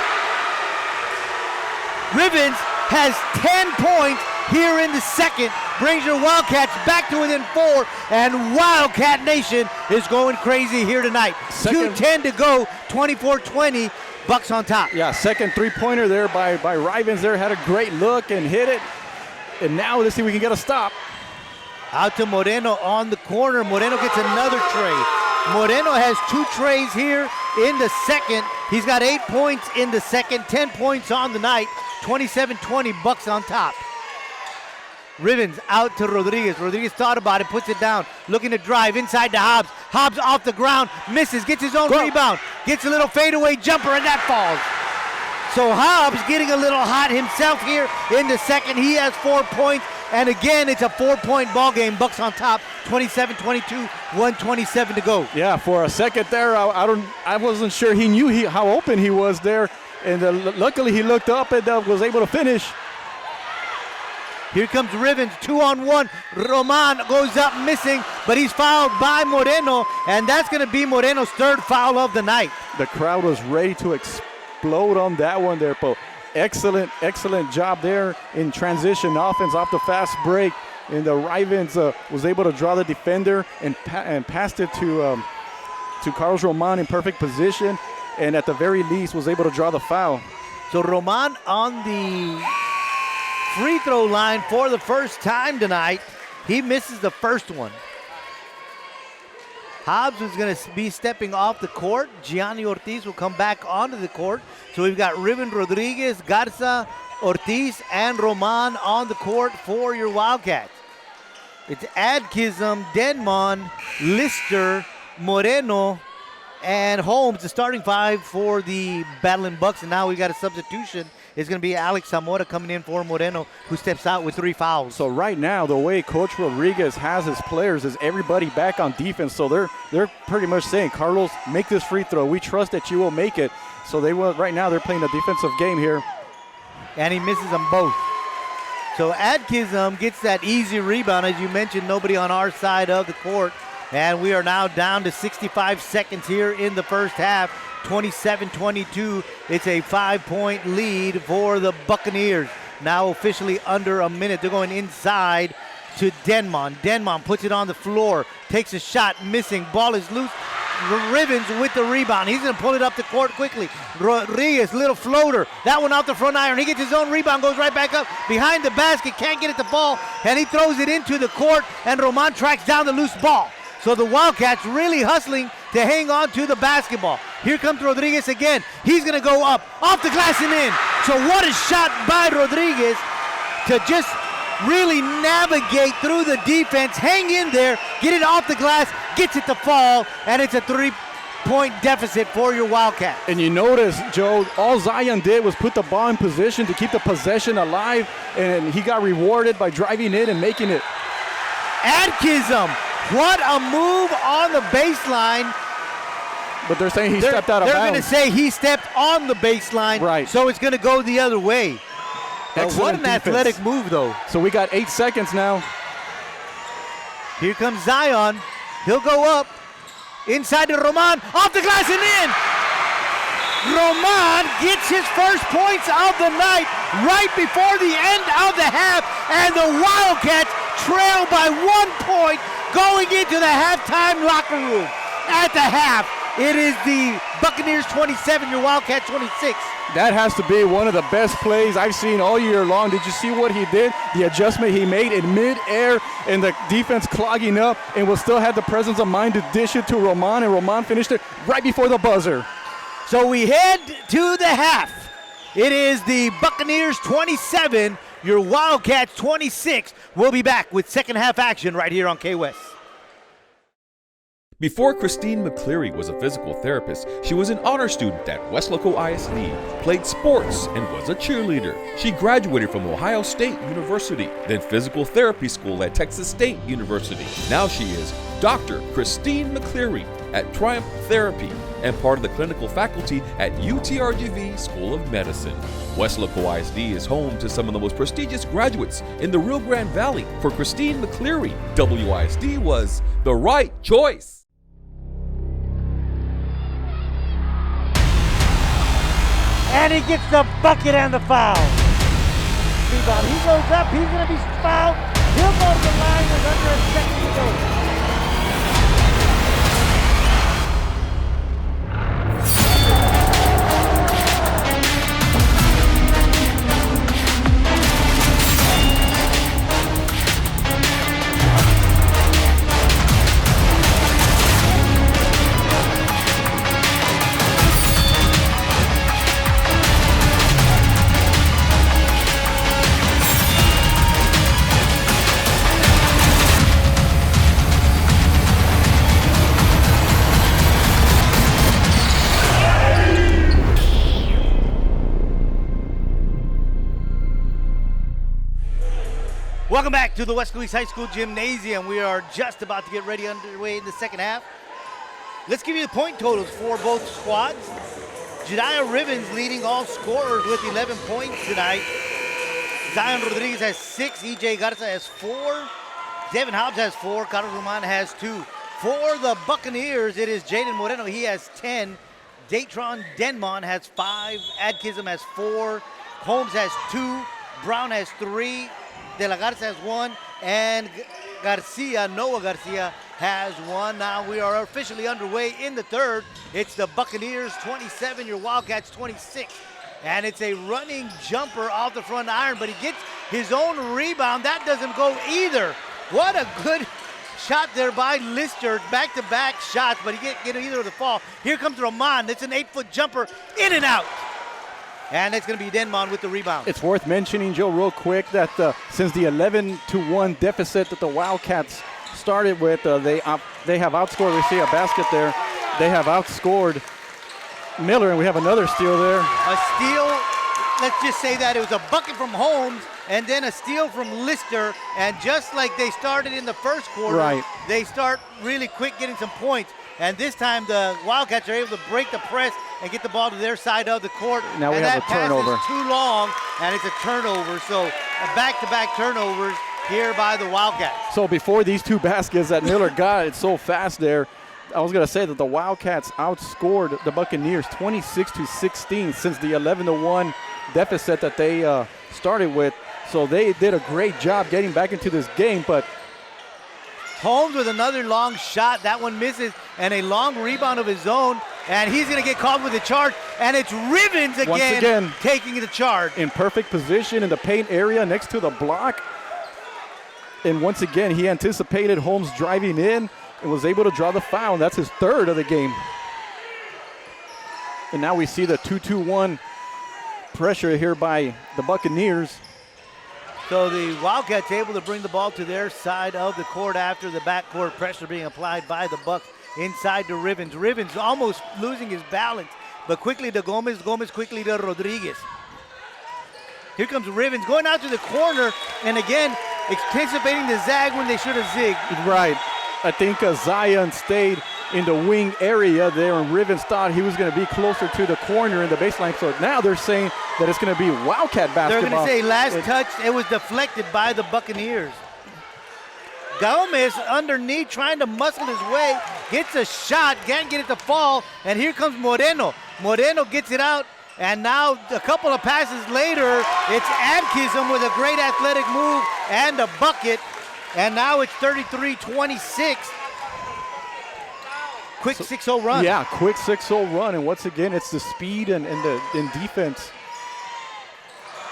Rivens has 10 points here in the second, brings your Wildcats back to within 4, and Wildcat Nation is going crazy here tonight. 2:10 to go, 24-20, Bucks on top. Yeah, second three-pointer there by Rivens there, had a great look and hit it. And now let's see if we can get a stop. Out to Moreno on the corner. Moreno gets another tray. Moreno has 2 trays here in the second. He's got 8 points in the second, 10 points on the night. 27-20, Bucks on top. Rivens out to Rodriguez. Rodriguez thought about it, puts it down, looking to drive inside to Hobbs. Hobbs off the ground, misses, gets his own rebound, gets a little fadeaway jumper, and that falls. So Hobbs getting a little hot himself here in the second. He has 4 points, and again, it's a 4-point ball game. Bucks on top, 27-22, 1:27 to go. Yeah, for a second there, I wasn't sure he knew how open he was there, and luckily he looked up and was able to finish. Here comes Rivens, 2-on-1. Roman goes up missing, but he's fouled by Moreno, and that's going to be Moreno's 3rd foul of the night. The crowd was ready to explode on that one there, Poe. Excellent job there in transition offense off the fast break. And the Rivens was able to draw the defender and passed it to Carlos Roman in perfect position, and at the very least was able to draw the foul. So Roman on the free throw line for the first time tonight. He misses the first one. Hobbs is going to be stepping off the court. Gianni Ortiz will come back onto the court. So we've got Riven Rodriguez, Garza, Ortiz, and Roman on the court for your Wildcats. It's Adkism, Denmon, Lister, Moreno, and Holmes, the starting 5 for the Battling Bucks. And now we got a substitution. It's going to be Alex Zamora coming in for Moreno, who steps out with 3 fouls. So right now, the way Coach Rodriguez has his players is everybody back on defense. So they're pretty much saying, Carlos, make this free throw. We trust that you will make it. So right now they're playing a defensive game here. And he misses them both. So Adkism gets that easy rebound. As you mentioned, nobody on our side of the court. And we are now down to 65 seconds here in the first half. 27-22. It's a 5-point lead for the Buccaneers. Now officially under a minute. They're going inside to Denmon. Denmon puts it on the floor, takes a shot, missing. Ball is loose. Rivens with the rebound. He's going to pull it up the court quickly. Rodriguez, little floater. That one out the front iron. He gets his own rebound, goes right back up behind the basket, can't get it to fall, and he throws it into the court, and Roman tracks down the loose ball. So the Wildcats really hustling to hang on to the basketball. Here comes Rodriguez again. He's going to go up, off the glass and in. So what a shot by Rodriguez to just really navigate through the defense, hang in there, get it off the glass, gets it to fall, and it's a 3-point deficit for your Wildcats. And you notice, Joe, all Zion did was put the ball in position to keep the possession alive, and he got rewarded by driving in and making it. Adkism, what a move on the baseline. But they're saying he stepped out of bounds. They're going to say he stepped on the baseline, right? So it's going to go the other way. What an defense. athletic move, though. So we got 8 seconds now. Here comes Zion. He'll go up. Inside to Roman. Off the glass and in. Roman gets his first points of the night right before the end of the half. And the Wildcats trail by 1 point going into the halftime locker room. At the half, it is the Buccaneers 27, your Wildcats 26. That has to be one of the best plays I've seen all year long. Did you see what he did? The adjustment he made in mid-air and the defense clogging up, and will still have the presence of mind to dish it to Roman, and Roman finished it right before the buzzer. So we head to the half. It is the Buccaneers 27, your Wildcats 26. We'll be back with second half action right here on K-West. Before Christine McCleary was a physical therapist, she was an honor student at Weslaco ISD, played sports, and was a cheerleader. She graduated from Ohio State University, then physical therapy school at Texas State University. Now she is Dr. Christine McCleary at Triumph Therapy and part of the clinical faculty at UTRGV School of Medicine. Weslaco ISD is home to some of the most prestigious graduates in the Rio Grande Valley. For Christine McCleary, WISD was the right choice. And he gets the bucket and the foul. Rebound. He goes up. He's going to be fouled. He'll go to the line with under a second to go. Welcome back to the West Louis High School Gymnasium. We are just about to get ready underway in the second half. Let's give you the point totals for both squads. Jediah Rivens leading all scorers with 11 points tonight. Zion Rodriguez has 6. EJ Garza has 4. Devin Hobbs has 4. Carlos Roman has 2. For the Buccaneers, it is Jaden Moreno. He has 10. Datron Denmon has 5. Adkism has 4. Holmes has 2. Brown has 3. De La Garza has 1, and Noah Garcia has 1. Now we are officially underway in the third. It's the Buccaneers 27, your Wildcats 26. And it's a running jumper off the front iron, but he gets his own rebound. That doesn't go either. What a good shot there by Lister. Back-to-back shots, but he can't get either of the fall. Here comes Roman. It's an 8-foot jumper, in and out. And it's going to be Denmon with the rebound. It's worth mentioning, Joe, real quick, that since the 11-1 deficit that the Wildcats started with, they have outscored. We see a basket there. They have outscored Miller, and we have another steal there. A steal, let's just say that it was a bucket from Holmes, and then a steal from Lister. And just like they started in the first quarter, right, they start really quick getting some points. And this time the Wildcats are able to break the press and get the ball to their side of the court. Now we have a turnover. That pass is too long, and it's a turnover. So back-to-back turnovers here by the Wildcats. So before these two baskets that Miller got it so fast there, I was going to say that the Wildcats outscored the Buccaneers 26-16 since the 11-1 deficit that they started with. So they did a great job getting back into this game, but Holmes with another long shot. That one misses, and a long rebound of his own, and he's going to get called with a charge, and it's Rivens again taking the charge. In perfect position in the paint area next to the block. And once again, he anticipated Holmes driving in and was able to draw the foul. That's his third of the game. And now we see the 2-2-1 pressure here by the Buccaneers. So the Wildcats able to bring the ball to their side of the court after the backcourt pressure being applied by the Bucks inside to Rivens. Rivens almost losing his balance, but quickly to Gomez. Gomez quickly to Rodriguez. Here comes Rivens going out to the corner, and again, anticipating the zag when they should have zigged. Right. I think Zion stayed in the wing area there, and Rivens thought he was going to be closer to the corner in the baseline. So now they're saying that it's going to be Wildcat basketball. They're going to say last touch, it was deflected by the Buccaneers. Gomez underneath trying to muscle his way, gets a shot, can't get it to fall, and here comes Moreno. Moreno gets it out, and now a couple of passes later, it's Adkism with a great athletic move and a bucket, and now it's 33-26. Quick 6-0 run. Yeah, quick 6-0 run, and once again, it's the speed and the defense.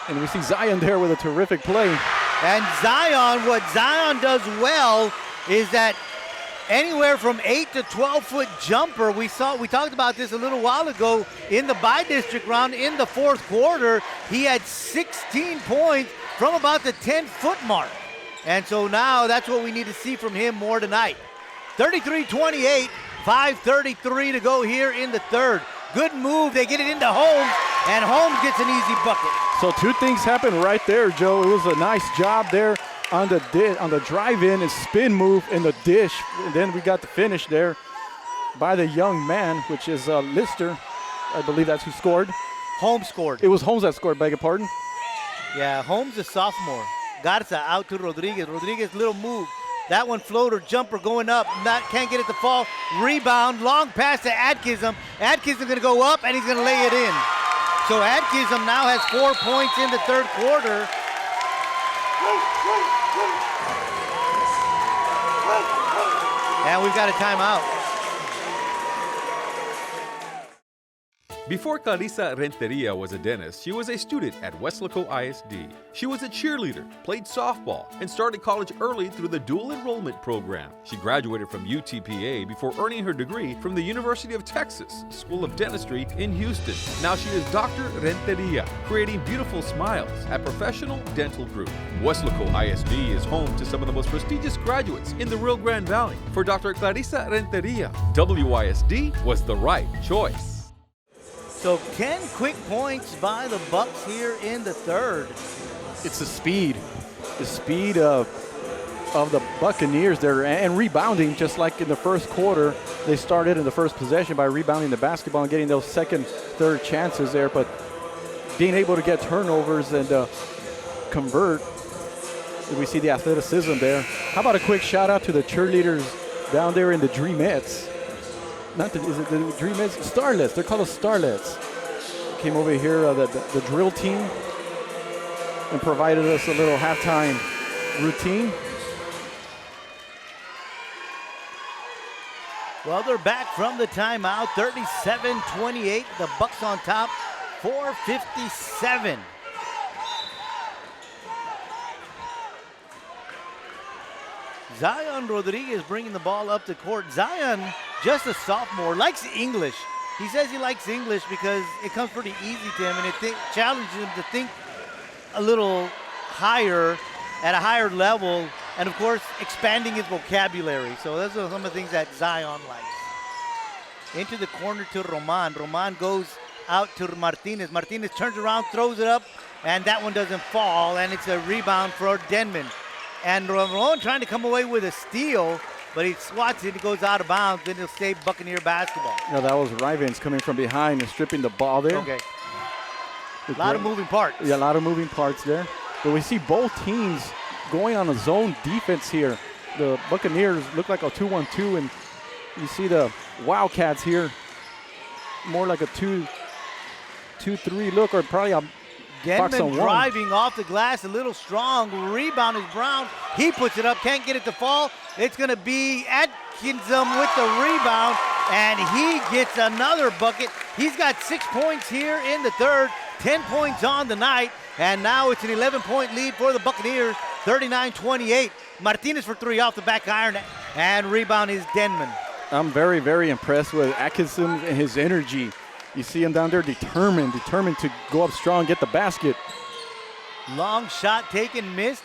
And we see Zion there with a terrific play. And Zion, what Zion does well is that anywhere from 8 to 12-foot jumper. We talked about this a little while ago in the bi-district round in the fourth quarter. He had 16 points from about the 10-foot mark. And so now that's what we need to see from him more tonight. 33-28, 5:33 to go here in the third. Good move. They get it into Holmes, and Holmes gets an easy bucket. So two things happened right there, Joe. It was a nice job there on the drive-in and spin move in the dish. And then we got the finish there by the young man, which is Lister. I believe that's who scored. Holmes scored. It was Holmes that scored, beg your pardon. Yeah, Holmes a sophomore. Garza out to Rodriguez. Rodriguez, little move. That one floater, jumper going up. Can't get it to fall. Rebound, long pass to Adkism. Adkism going to go up, and he's going to lay it in. So Adkism now has 4 points in the third quarter. And we've got a timeout. Before Clarissa Renteria was a dentist, she was a student at Weslaco ISD. She was a cheerleader, played softball, and started college early through the dual enrollment program. She graduated from UTPA before earning her degree from the University of Texas School of Dentistry in Houston. Now she is Dr. Renteria, creating beautiful smiles at Professional Dental Group. Weslaco ISD is home to some of the most prestigious graduates in the Rio Grande Valley. For Dr. Clarissa Renteria, WISD was the right choice. So 10 quick points by the Bucks here in the third. It's the speed of the Buccaneers there, and rebounding just like in the first quarter. They started in the first possession by rebounding the basketball and getting those second, third chances there, but being able to get turnovers and convert. We see the athleticism there. How about a quick shout out to the cheerleaders down there in the Dreamettes? Is it the Dreamettes? Starlets. They're called the Starlets. Came over here, the drill team, and provided us a little halftime routine. Well, they're back from the timeout. 37-28. The Bucks on top. 4:57. Zion Rodriguez bringing the ball up the court. Zion, just a sophomore, likes English. He says he likes English because it comes pretty easy to him, and it challenges him to think a little higher, at a higher level, and of course, expanding his vocabulary. So those are some of the things that Zion likes. Into the corner to Roman. Roman goes out to Martinez. Martinez turns around, throws it up, and that one doesn't fall, and it's a rebound for Denman. And Ramon trying to come away with a steal, but he swats it, it goes out of bounds, then he'll stay Buccaneer basketball. Yeah, that was Rivens coming from behind and stripping the ball there. Okay. A lot of moving parts. Yeah, a lot of moving parts there. But we see both teams going on a zone defense here. The Buccaneers look like a 2-1-2, and you see the Wildcats here more like a 2-2-3 look, or probably a Bucks on Denman one. driving off the glass, a little strong. Rebound is Brown. He puts it up, can't get it to fall. It's going to be Atkinson with the rebound, and he gets another bucket. He's got 6 points here in the third, 10 points on the night, and now it's an 11-point lead for the Buccaneers, 39-28. Martinez for three off the back iron, and rebound is Denman. I'm very, very impressed with Atkinson and his energy. You see him down there determined to go up strong, get the basket. Long shot taken, missed.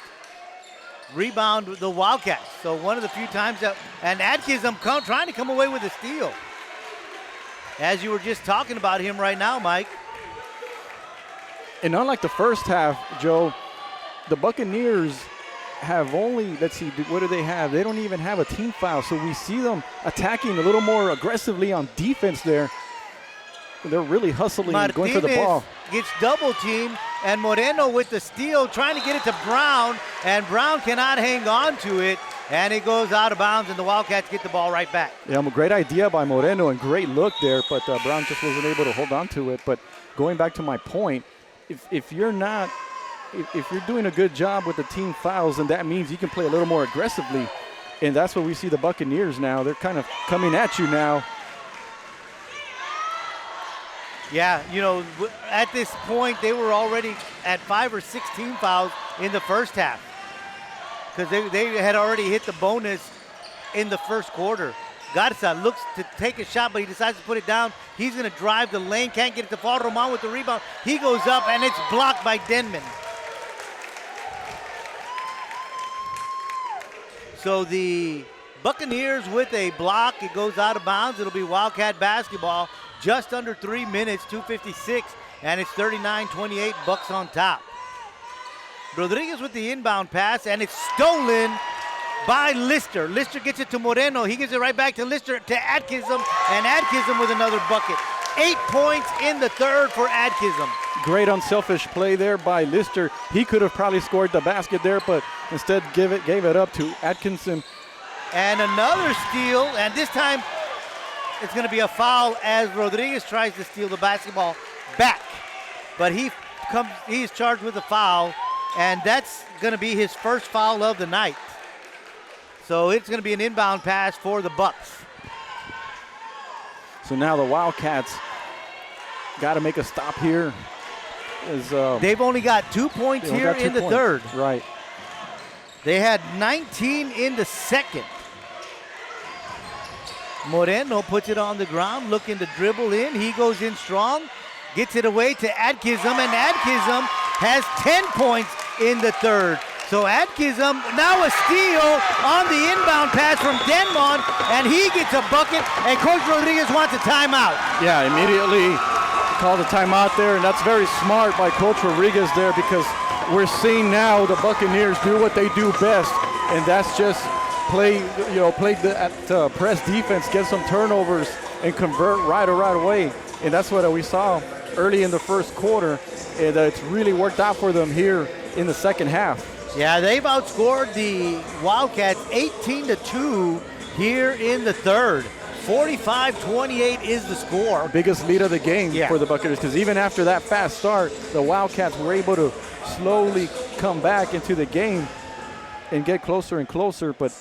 Rebound the Wildcats. So one of the few times that, and Atkinson trying to come away with a steal. As you were just talking about him right now, Mike. And unlike the first half, Joe, the Buccaneers have only, let's see, what do they have? They don't even have a team foul. So we see them attacking a little more aggressively on defense there. They're really hustling and going for the ball. Gets double teamed, and Moreno with the steal, trying to get it to Brown, and Brown cannot hang on to it, and it goes out of bounds, and the Wildcats get the ball right back. Yeah, a great idea by Moreno and great look there, but Brown just wasn't able to hold on to it. But going back to my point, if you're doing a good job with the team fouls, then that means you can play a little more aggressively, and that's what we see the Buccaneers now. They're kind of coming at you now. Yeah, you know, at this point, they were already at 5 or 6 team fouls in the first half because they had already hit the bonus in the first quarter. Garza looks to take a shot, but he decides to put it down. He's going to drive the lane, can't get it to fall. Roman with the rebound. He goes up, and it's blocked by Denman. So the Buccaneers with a block. It goes out of bounds. It'll be Wildcat basketball. Just under 3 minutes, 2:56, and it's 39-28, Bucks on top. Rodriguez with the inbound pass, and it's stolen by Lister. Lister gets it to Moreno. He gives it right back to Lister, to Atkinson, and Atkinson with another bucket. 8 points in the third for Atkinson. Great unselfish play there by Lister. He could have probably scored the basket there, but instead gave it up to Atkinson. And another steal, and this time it's going to be a foul as Rodriguez tries to steal the basketball back. But he's charged with a foul, and that's going to be his first foul of the night. So it's going to be an inbound pass for the Bucks. So now the Wildcats got to make a stop here. They've only got 2 points here in the third. Right. They had 19 in the second. Moreno puts it on the ground, looking to dribble in. He goes in strong, gets it away to Atkinson, and Atkinson has 10 points in the third. So Atkinson, now a steal on the inbound pass from Denman, and he gets a bucket, and Coach Rodriguez wants a timeout. Yeah, immediately called a timeout there, and that's very smart by Coach Rodriguez there, because we're seeing now the Buccaneers do what they do best, and that's just play the press defense, get some turnovers, and convert right away. And that's what we saw early in the first quarter, and it's really worked out for them here in the second half. Yeah, they've outscored the Wildcats 18-2 here in the third. 45-28 is the score. Biggest lead of the game for the Buccaneers, because even after that fast start, the Wildcats were able to slowly come back into the game and get closer and closer, but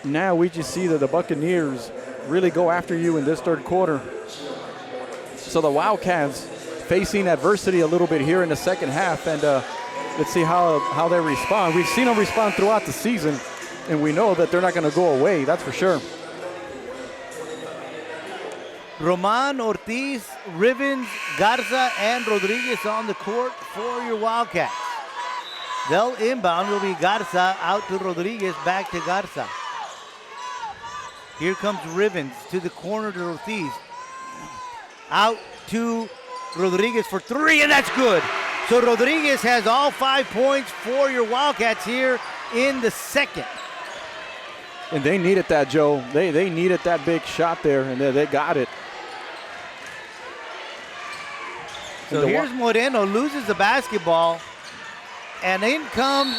now we just see that the Buccaneers really go after you in this third quarter. So the Wildcats facing adversity a little bit here in the second half, and let's see how they respond. We've seen them respond throughout the season, and we know that they're not going to go away, that's for sure. Roman, Ortiz, Rivens, Garza, and Rodriguez on the court for your Wildcats. They'll inbound, will be Garza out to Rodriguez, back to Garza. Here comes Rivens to the corner to Ortiz. Out to Rodriguez for three, and that's good. So Rodriguez has all 5 points for your Wildcats here in the second. And they needed that, Joe. They needed that big shot there, and they got it. So here's Moreno, loses the basketball. And in comes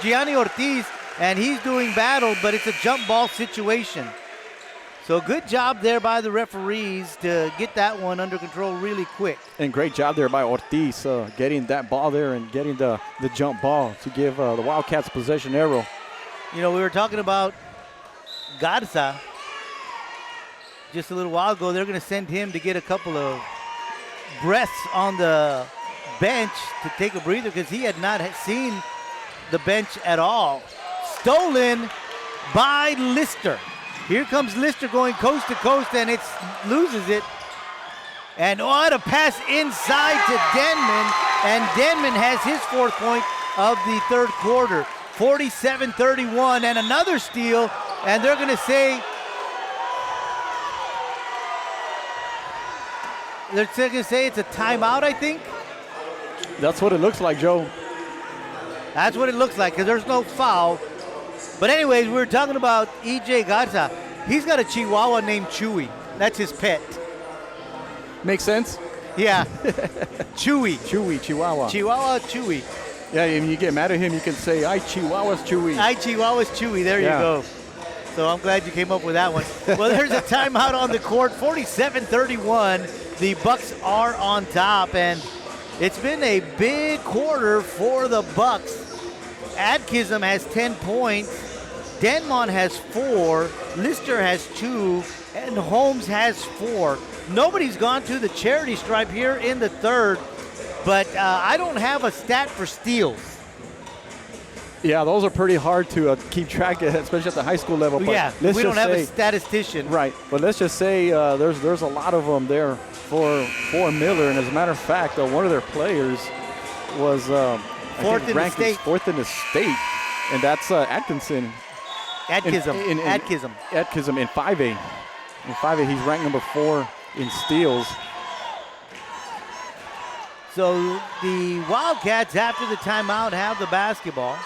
Gianni Ortiz, and he's doing battle, but it's a jump ball situation. So good job there by the referees to get that one under control really quick. And great job there by Ortiz getting that ball there and getting the jump ball to give the Wildcats possession arrow. You know, we were talking about Garza just a little while ago. They're going to send him to get a couple of breaths on the bench to take a breather because he had not seen the bench at all. Stolen by Lister. Here comes Lister going coast to coast, and it loses it. And what a pass inside to Denman, and Denman has his 4th point of the 3rd quarter. 47-31, and another steal, and they're going to say it's a timeout, I think. That's what it looks like, Joe. That's what it looks like, because there's no foul. But anyways, we were talking about E.J. Garza. He's got a Chihuahua named Chewy. That's his pet. Makes sense? Yeah. Chewy. Chewy, Chihuahua. Chihuahua Chewy. Yeah, and you get mad at him, you can say, "I Chihuahua's Chewy." I Chihuahua's Chewy. There you go. So I'm glad you came up with that one. Well, there's a timeout on the court. 47-31. The Bucks are on top, and it's been a big quarter for the Bucks. Atkinson has 10 points. Denmon has 4. Lister has 2. And Holmes has 4. Nobody's gone to the charity stripe here in the 3rd, but I don't have a stat for steals. Yeah, those are pretty hard to keep track of, especially at the high school level. But yeah, we don't have a statistician. Right, but let's just say there's a lot of them there for Miller, and as a matter of fact, one of their players was fourth in the state. 4th in the state, and that's Atkinson. Atkinson in 5A. In 5A, he's ranked number 4 in steals. So the Wildcats, after the timeout, have the basketball.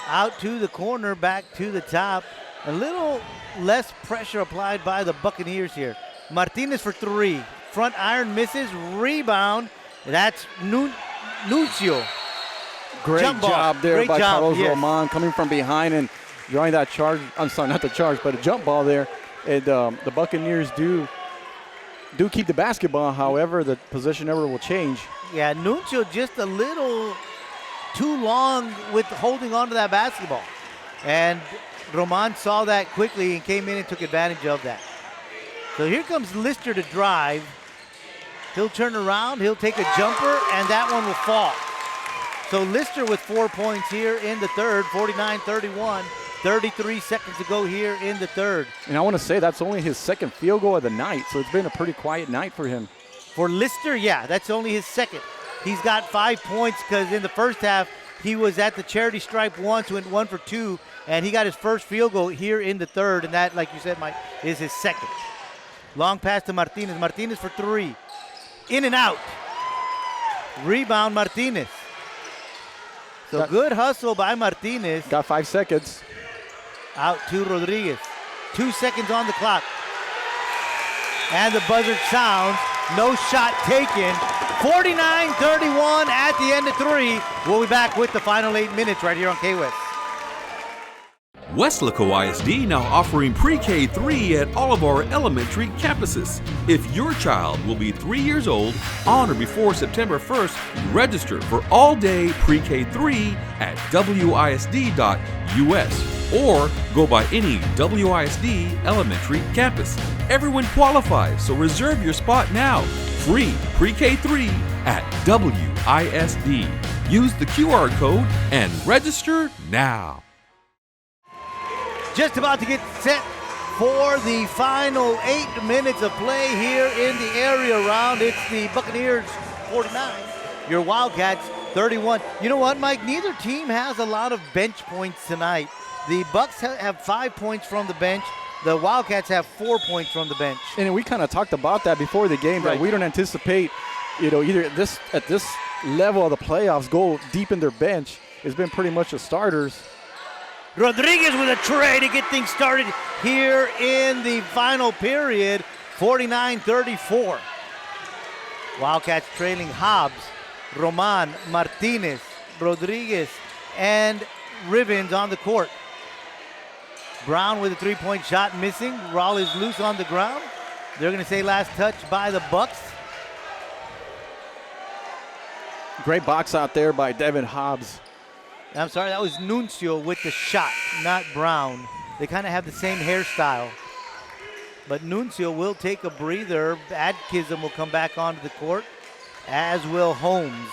Out to the corner, back to the top. A little less pressure applied by the Buccaneers here. Martinez for 3. Front iron misses. Rebound. That's Nuncio. Great job there by Carlos Roman coming from behind and drawing that charge. I'm sorry, not the charge, but a jump ball there. And the Buccaneers do keep the basketball. However, the possession error will change. Yeah, Nuncio just a little too long with holding on to that basketball. And Roman saw that quickly and came in and took advantage of that. So here comes Lister to drive. He'll turn around, he'll take a jumper, and that one will fall. So Lister with 4 points here in the 3rd, 49-31. 33 seconds to go here in the 3rd. And I want to say that's only his 2nd field goal of the night, so it's been a pretty quiet night for him. For Lister, yeah, that's only his 2nd. He's got 5 points because in the first half, he was at the charity stripe once, went 1 for 2, and he got his first field goal here in the 3rd, and that, like you said, Mike, is his 2nd. Long pass to Martinez. Martinez for 3. In and out. Rebound, Martinez. So good hustle by Martinez. Got 5 seconds. Out to Rodriguez. 2 seconds on the clock. And the buzzer sounds. No shot taken. 49-31 at the end of 3. We'll be back with the final 8 minutes right here on K-West. Weslaco ISD now offering pre-K3 at all of our elementary campuses. If your child will be 3 years old on or before September 1st, register for all-day pre-K3 at wisd.us or go by any WISD elementary campus. Everyone qualifies, so reserve your spot now. Free pre-K3 at WISD. Use the QR code and register now. Just about to get set for the final 8 minutes of play here in the area round. It's the Buccaneers 49, your Wildcats 31. You know what, Mike? Neither team has a lot of bench points tonight. The Bucks have 5 points from the bench. The Wildcats have 4 points from the bench. And we kind of talked about that before the game, right. That we don't anticipate, either at this level of the playoffs, go deep in their bench. It's been pretty much the starters. Rodriguez with a tray to get things started here in the final period, 49-34. Wildcats trailing Hobbs, Roman, Martinez, Rodriguez, and Rivens on the court. Brown with a three-point shot missing. Ball is loose on the ground. They're going to say last touch by the Bucks. Great box out there by Devin Hobbs. I'm sorry, that was Nuncio with the shot, not Brown. They kind of have the same hairstyle. But Nuncio will take a breather. Adkism will come back onto the court, as will Holmes.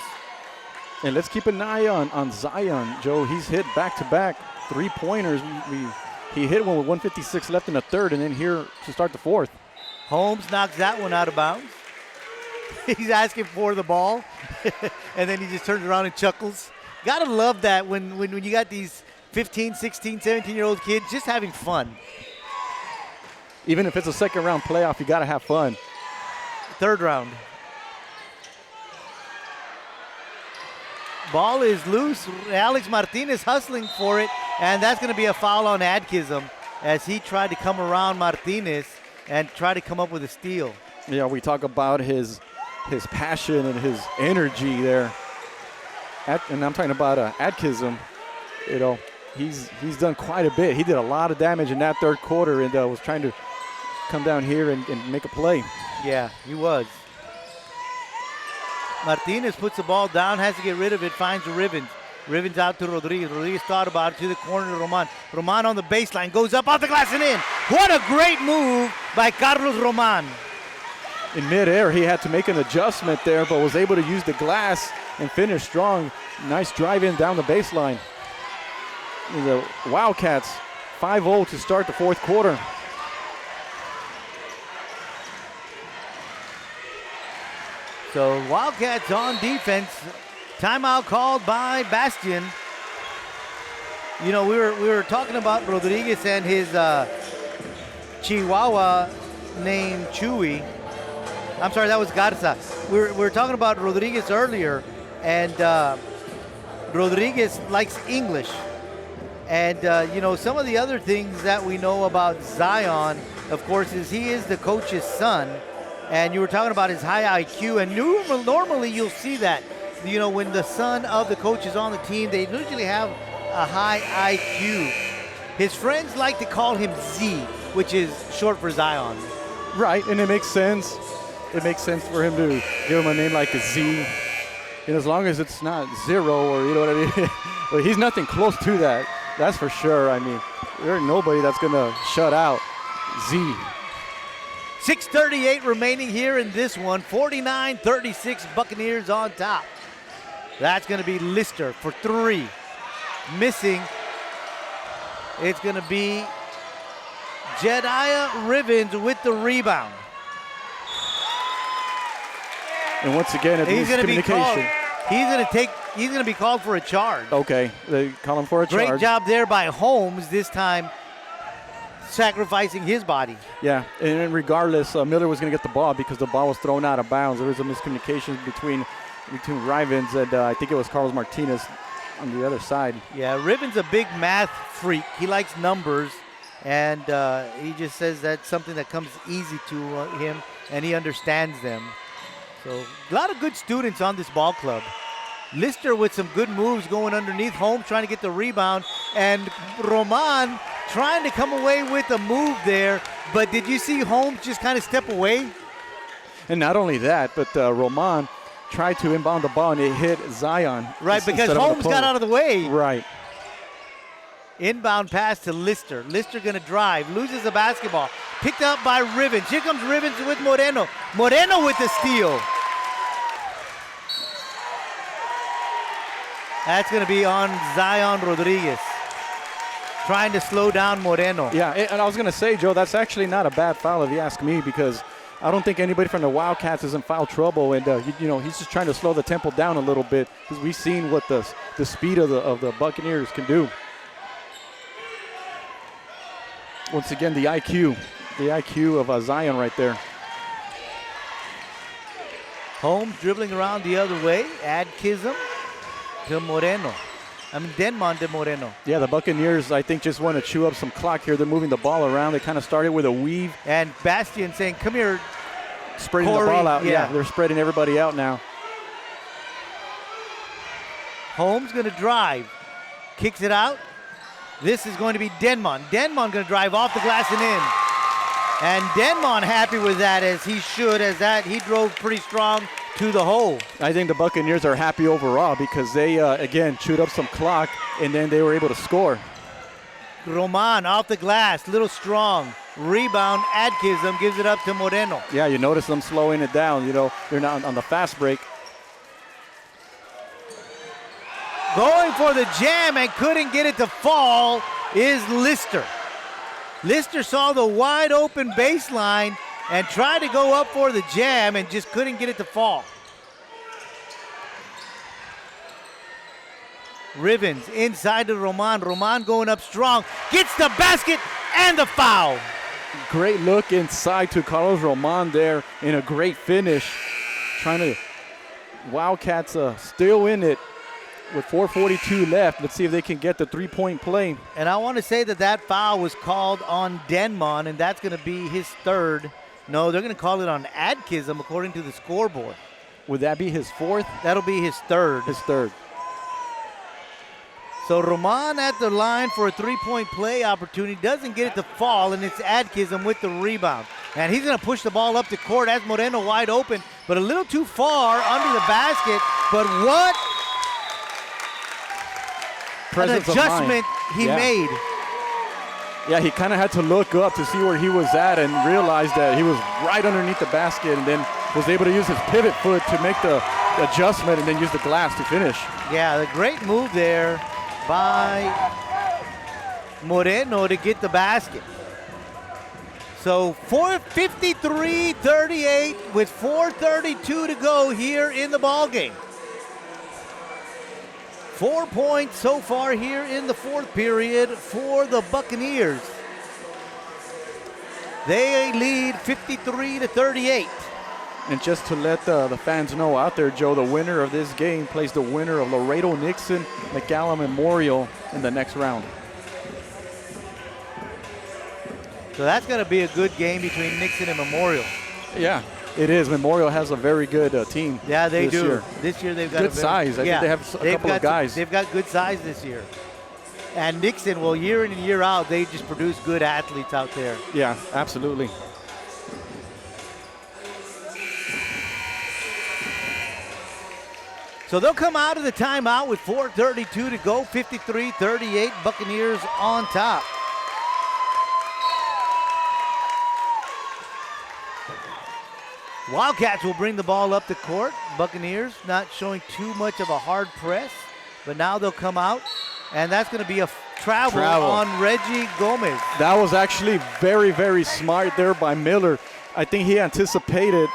And let's keep an eye on Zion, Joe. He's hit back-to-back three-pointers. He hit one with 1:56 left in the third, and then here to start the fourth. Holmes knocks that one out of bounds. He's asking for the ball, and then he just turns around and chuckles. Gotta love that when you got these 15, 16, 17-year-old kids just having fun. Even if it's a second-round playoff, you gotta have fun. Third round. Ball is loose. Alex Martinez hustling for it, and that's going to be a foul on Adkism as he tried to come around Martinez and try to come up with a steal. Yeah, we talk about his passion and his energy there. And I'm talking about Adkism. You know, he's done quite a bit. He did a lot of damage in that third quarter and was trying to come down here and make a play. Yeah, he was. Martinez puts the ball down, has to get rid of it, finds Rivens. Rivens out to Rodriguez. Rodriguez thought about it to the corner to Roman. Roman on the baseline, goes up off the glass and in. What a great move by Carlos Roman. In midair, he had to make an adjustment there, but was able to use the glass and finish strong. Nice drive in down the baseline. The Wildcats 5-0 to start the fourth quarter. So Wildcats on defense. Timeout called by Bastian. You know, we were talking about Rodriguez and his Chihuahua named Chewy. I'm sorry, that was Garza. We were talking about Rodriguez earlier, and Rodriguez likes English. And, you know, some of the other things that we know about Zion, of course, is he is the coach's son. And you were talking about his high IQ, and normally you'll see that. You know, when the son of the coach is on the team, they usually have a high IQ. His friends like to call him Z, which is short for Zion. Right, and it makes sense. It makes sense for him to give him a name like a Z. And as long as it's not zero, or you know what I mean. But he's nothing close to that. That's for sure. I mean, there ain't nobody that's going to shut out Z. 6:38 remaining here in this one. 49-36 Buccaneers on top. That's going to be Lister for three. Missing. It's going to be Jediah Rivens with the rebound. And once again, it's miscommunication. He's going to be called for a charge. Okay, they call him for a charge. Great job there by Holmes this time, sacrificing his body. Yeah, and regardless, Miller was going to get the ball because the ball was thrown out of bounds. There was a miscommunication between Rivens and I think it was Carlos Martinez on the other side. Yeah, Rivens a big math freak. He likes numbers, and he just says that's something that comes easy to him, and he understands them. So a lot of good students on this ball club. Lister with some good moves going underneath. Holmes trying to get the rebound, and Roman trying to come away with a move there. But did you see Holmes just kind of step away? And not only that, but Roman tried to inbound the ball and it hit Zion. Right, because Holmes got out of the way. Right. Inbound pass to Lister. Lister going to drive, loses the basketball. Picked up by Rivens. Here comes Rivens with Moreno. Moreno with the steal. That's going to be on Zion Rodriguez. Trying to slow down Moreno. Yeah, and I was going to say, Joe, that's actually not a bad foul if you ask me, because I don't think anybody from the Wildcats is in foul trouble, and you know, he's just trying to slow the tempo down a little bit because we've seen what the speed of the Buccaneers can do. Once again, the IQ of Zion right there. Holmes dribbling around the other way. Adkism to Moreno. Denman to Moreno. Yeah, the Buccaneers, I think, just want to chew up some clock here. They're moving the ball around. They kind of started with a weave. And Bastian saying, come here, spreading Corey. The ball out. Yeah, they're spreading everybody out now. Holmes going to drive. Kicks it out. This is going to be Denman. Denman going to drive off the glass and in. And Denman happy with that, as he should, as that he drove pretty strong to the hole. I think the Buccaneers are happy overall because they, again, chewed up some clock, and then they were able to score. Roman off the glass, little strong. Rebound, Adkism gives it up to Moreno. Yeah, you notice them slowing it down. You know, they're not on the fast break. Going for the jam and couldn't get it to fall is Lister. Lister saw the wide open baseline and tried to go up for the jam and just couldn't get it to fall. Rivens inside to Roman. Roman going up strong. Gets the basket and the foul. Great look inside to Carlos Roman there in a great finish. Trying to, Wildcats still in it with 4:42 left. Let's see if they can get the three-point play. And I want to say that foul was called on Denman, and that's going to be his third. No, they're going to call it on Adkism according to the scoreboard. Would that be his fourth? That'll be his third. His third. So Roman at the line for a three-point play opportunity. Doesn't get it to fall, and it's Adkism with the rebound. And he's going to push the ball up the court as Moreno wide open, but a little too far under the basket. But what an adjustment he made. Yeah, he kind of had to look up to see where he was at and realized that he was right underneath the basket, and then was able to use his pivot foot to make the adjustment and then use the glass to finish. Yeah, the great move there by Moreno to get the basket. So 53-38 with 4:32 to go here in the ballgame. 4 points so far here in the fourth period for the Buccaneers. They lead 53-38. And just to let the fans know out there, Joe, the winner of this game plays the winner of Laredo-Nixon McAllen Memorial in the next round. So that's going to be a good game between Nixon and Memorial. Yeah, it is. Memorial has a very good team. Yeah, they do. Year. This year they've got good size. I think they have a couple of guys. They've got good size this year. And Nixon, well, year in and year out, they just produce good athletes out there. Yeah, absolutely. So they'll come out of the timeout with 4:32 to go, 53-38, Buccaneers on top. Wildcats will bring the ball up the court. Buccaneers not showing too much of a hard press, but now they'll come out, and that's going to be a travel on Reggie Gomez. That was actually very, very smart there by Miller. I think he anticipated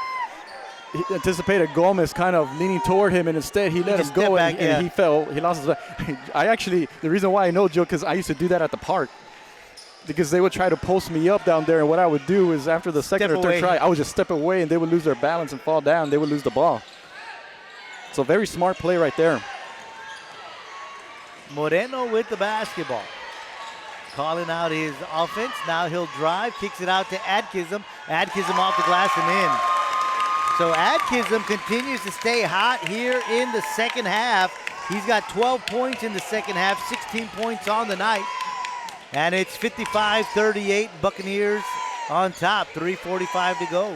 Gomez kind of leaning toward him, and instead he let him go, and he fell. He lost his. The reason why I know, Joe, because I used to do that at the park. Because they would try to post me up down there, and what I would do is after the second or third try, I would just step away, and they would lose their balance and fall down. They would lose the ball. So very smart play right there. Moreno with the basketball. Calling out his offense. Now he'll drive, kicks it out to Adkism. Adkism off the glass and in. So Adkism continues to stay hot here in the second half. He's got 12 points in the second half, 16 points on the night. And it's 55-38, Buccaneers on top, 3:45 to go.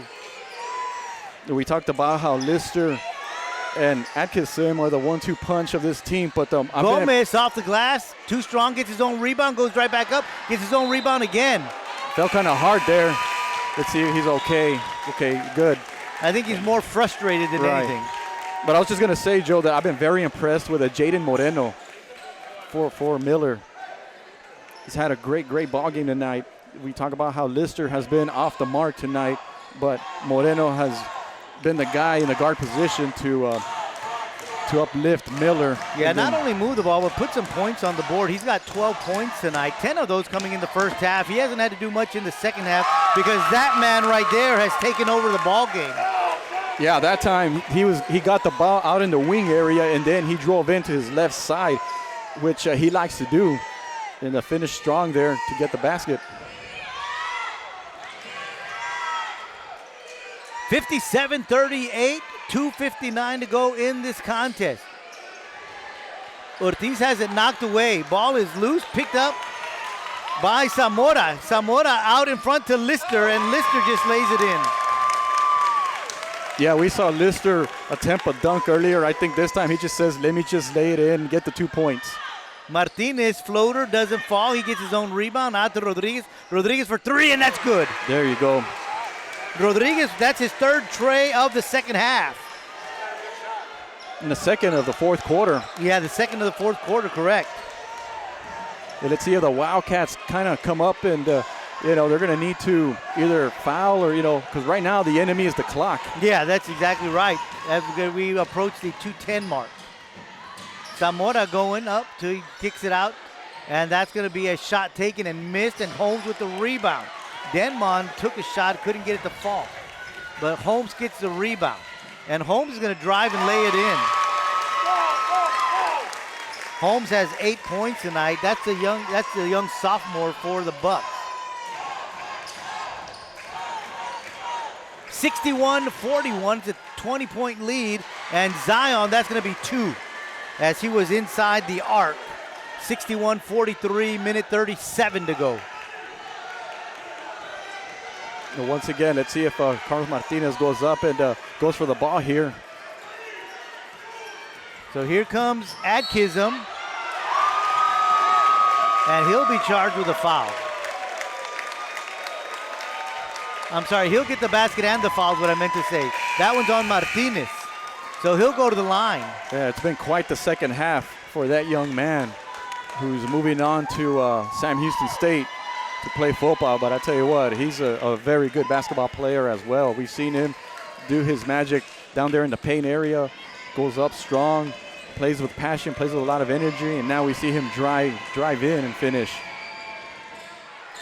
We talked about how Lister and Adkism are the 1-2 punch of this team, but Gomez off the glass, too strong, gets his own rebound, goes right back up, gets his own rebound again. Felt kind of hard there. Let's see if he's okay. Okay, good. I think he's more frustrated than anything. But I was just going to say, Joe, that I've been very impressed with Jaden Moreno for Miller. He's had a great ball game tonight. We talk about how Lister has been off the mark tonight, but Moreno has been the guy in the guard position to uplift Miller. Yeah, not only move the ball, but put some points on the board. He's got 12 points tonight, 10 of those coming in the first half. He hasn't had to do much in the second half because that man right there has taken over the ball game. Yeah, that time he got the ball out in the wing area, and then he drove into his left side, which he likes to do. And finish strong there to get the basket. 57-38, 2:59 to go in this contest. Ortiz has it knocked away. Ball is loose, picked up by Zamora. Zamora out in front to Lister, and Lister just lays it in. Yeah, we saw Lister attempt a dunk earlier. I think this time he just says, let me just lay it in and get the 2 points. Martinez floater doesn't fall. He gets his own rebound out to Rodriguez. Rodriguez for 3, and that's good. There you go. Rodriguez, that's his 3rd tray of the second half. In the second of the 4th quarter. Yeah, the second of the 4th quarter, correct. And let's see if the Wildcats kind of come up and, they're going to need to either foul or, because right now the enemy is the clock. Yeah, that's exactly right. As we approach the 2:10 mark. Zamora going up till he kicks it out, and that's going to be a shot taken and missed, and Holmes with the rebound. Denmon took a shot, couldn't get it to fall, but Holmes gets the rebound, and Holmes is going to drive and lay it in. Holmes has 8 points tonight. That's the young sophomore for the Bucks. 61-41, it's a 20-point lead, and Zion, that's going to be 2, as he was inside the arc. 61-43, minute 37 to go. And once again, let's see if Carlos Martinez goes up and goes for the ball here. So here comes Adkism, and he'll be charged with a foul. I'm sorry, he'll get the basket and the foul is what I meant to say. That one's on Martinez. So he'll go to the line. Yeah, it's been quite the second half for that young man who's moving on to Sam Houston State to play football. But I tell you what, he's a very good basketball player as well. We've seen him do his magic down there in the paint area, goes up strong, plays with passion, plays with a lot of energy, and now we see him drive in and finish.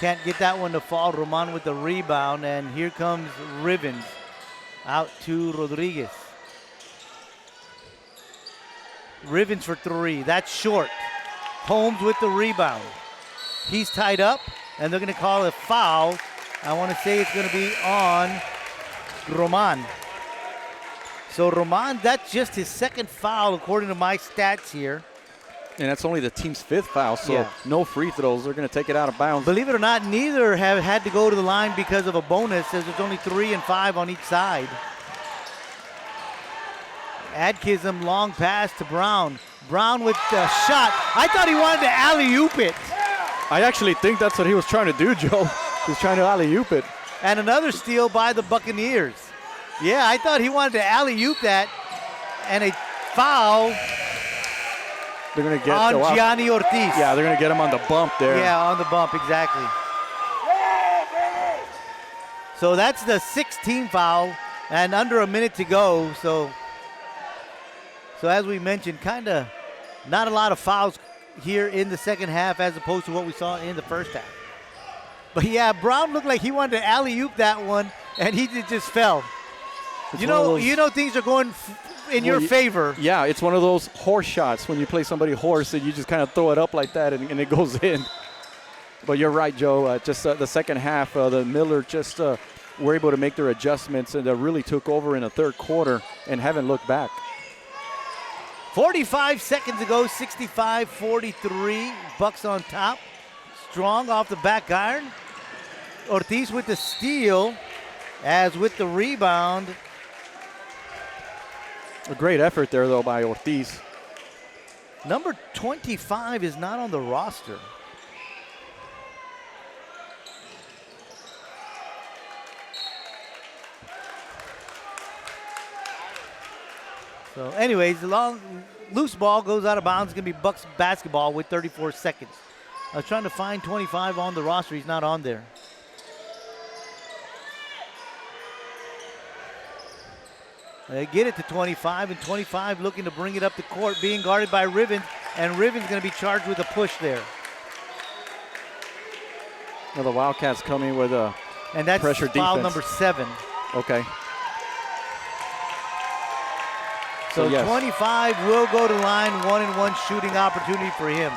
Can't get that one to fall. Roman with the rebound, and here comes Rivens out to Rodriguez. Rivens for 3. That's short. Holmes with the rebound. He's tied up, and they're going to call a foul. I want to say it's going to be on Roman. So Roman, that's just his 2nd foul according to my stats here. And that's only the team's 5th foul, so yeah. No free throws. They're going to take it out of bounds. Believe it or not, neither have had to go to the line because of a bonus, as there's only 3 and 5 on each side. Adkism, long pass to Brown. Brown with the shot. I thought he wanted to alley-oop it. I actually think that's what he was trying to do, Joe. He's trying to alley-oop it. And another steal by the Buccaneers. Yeah, I thought he wanted to alley-oop that, and a foul. They're going to get on Gianni Ortiz. Yeah, they're going to get him on the bump there. Yeah, on the bump, exactly. So that's the 16th foul, and under a minute to go. So as we mentioned, kind of not a lot of fouls here in the second half as opposed to what we saw in the first half. But yeah, Brown looked like he wanted to alley-oop that one, and he just fell. You know things are going in your favor. Yeah, it's one of those horse shots when you play somebody horse and you just kind of throw it up like that and it goes in. But you're right, Joe. The second half, the Miller just were able to make their adjustments and really took over in the 3rd quarter and haven't looked back. 45 seconds ago, 65-43. Bucks on top. Strong off the back iron. Ortiz with the steal, as with the rebound. A great effort there, though, by Ortiz. Number 25 is not on the roster. So anyways, the long loose ball goes out of bounds. It's going to be Bucks basketball with 34 seconds. I was trying to find 25 on the roster. He's not on there. They get it to 25, and 25 looking to bring it up the court, being guarded by Rivens, and Rivens going to be charged with a push there. Well, the Wildcats coming with a and that's pressure foul defense. number 7. Okay. So yes. 25 will go to line, 1-and-1 shooting opportunity for him.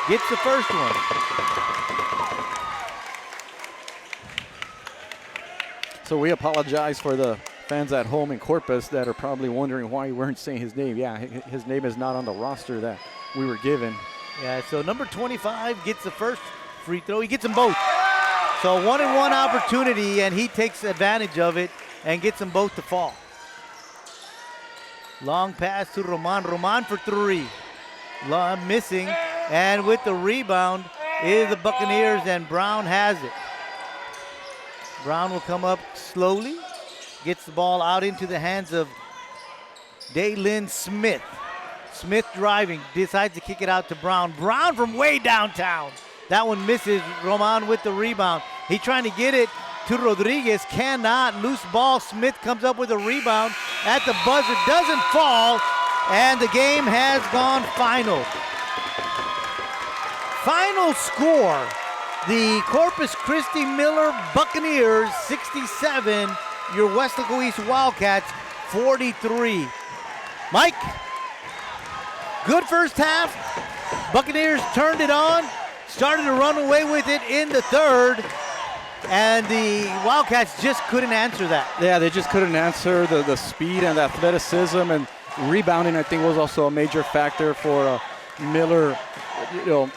Gets the first one. So we apologize for the fans at home in Corpus that are probably wondering why we weren't saying his name. Yeah, his name is not on the roster that we were given. Yeah, so number 25 gets the first free throw. He gets them both. So 1-and-1 opportunity, and he takes advantage of it and gets them both to fall. Long pass to Roman. Roman for three. Missing. And with the rebound is the Buccaneers, and Brown has it. Brown will come up slowly. Gets the ball out into the hands of Daylin Smith. Smith driving, decides to kick it out to Brown. Brown from way downtown. That one misses. Roman with the rebound. He trying to get it to Rodriguez, cannot. Loose ball. Smith comes up with a rebound at the buzzer, doesn't fall, and the game has gone final. Final score, the Corpus Christi Miller Buccaneers 67, your Weslaco East Wildcats 43. Mike, good first half. Buccaneers turned it on, started to run away with it in the third, and the Wildcats just couldn't answer that. Yeah, they just couldn't answer the speed and the athleticism, and rebounding, I think, was also a major factor for Miller,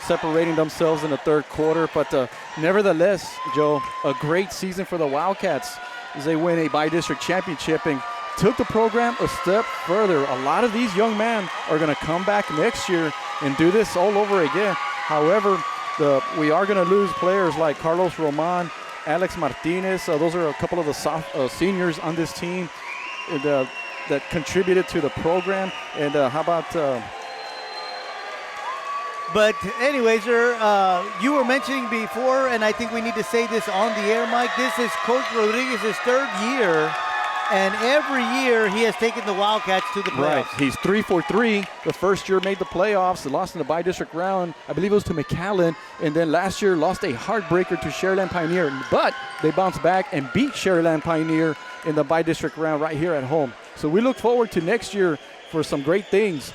separating themselves in the third quarter. But nevertheless, Joe, a great season for the Wildcats as they win a bi-district championship and took the program a step further. A lot of these young men are going to come back next year and do this all over again. However, we are going to lose players like Carlos Roman, Alex Martinez. Those are a couple of the seniors on this team that contributed to the program. And how about... But anyways, sir, you were mentioning before, and I think we need to say this on the air, Mike, this is Coach Rodriguez's third year, and every year he has taken the Wildcats to the playoffs. Right, he's 3 for 3. The first year made the playoffs, lost in the bi-district round. I believe it was to McAllen, and then last year lost a heartbreaker to Sharyland Pioneer. But they bounced back and beat Sharyland Pioneer in the bi-district round right here at home. So we look forward to next year for some great things.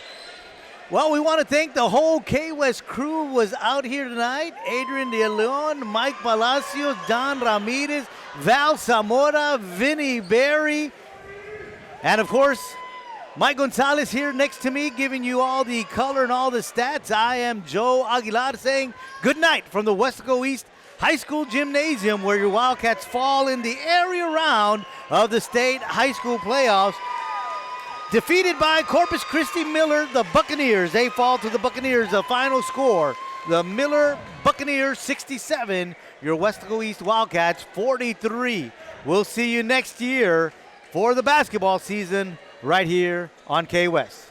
Well, we want to thank the whole K-West crew was out here tonight. Adrian De Leon, Mike Palacios, Don Ramirez, Val Zamora, Vinny Berry, and of course, Mike Gonzalez here next to me giving you all the color and all the stats. I am Joe Aguilar saying good night from the Weslaco East High School Gymnasium, where your Wildcats fall in the area round of the state high school playoffs. Defeated by Corpus Christi Miller, the Buccaneers. They fall to the Buccaneers. The final score, the Miller Buccaneers 67, your Weslaco East Wildcats 43. We'll see you next year for the basketball season right here on K-West.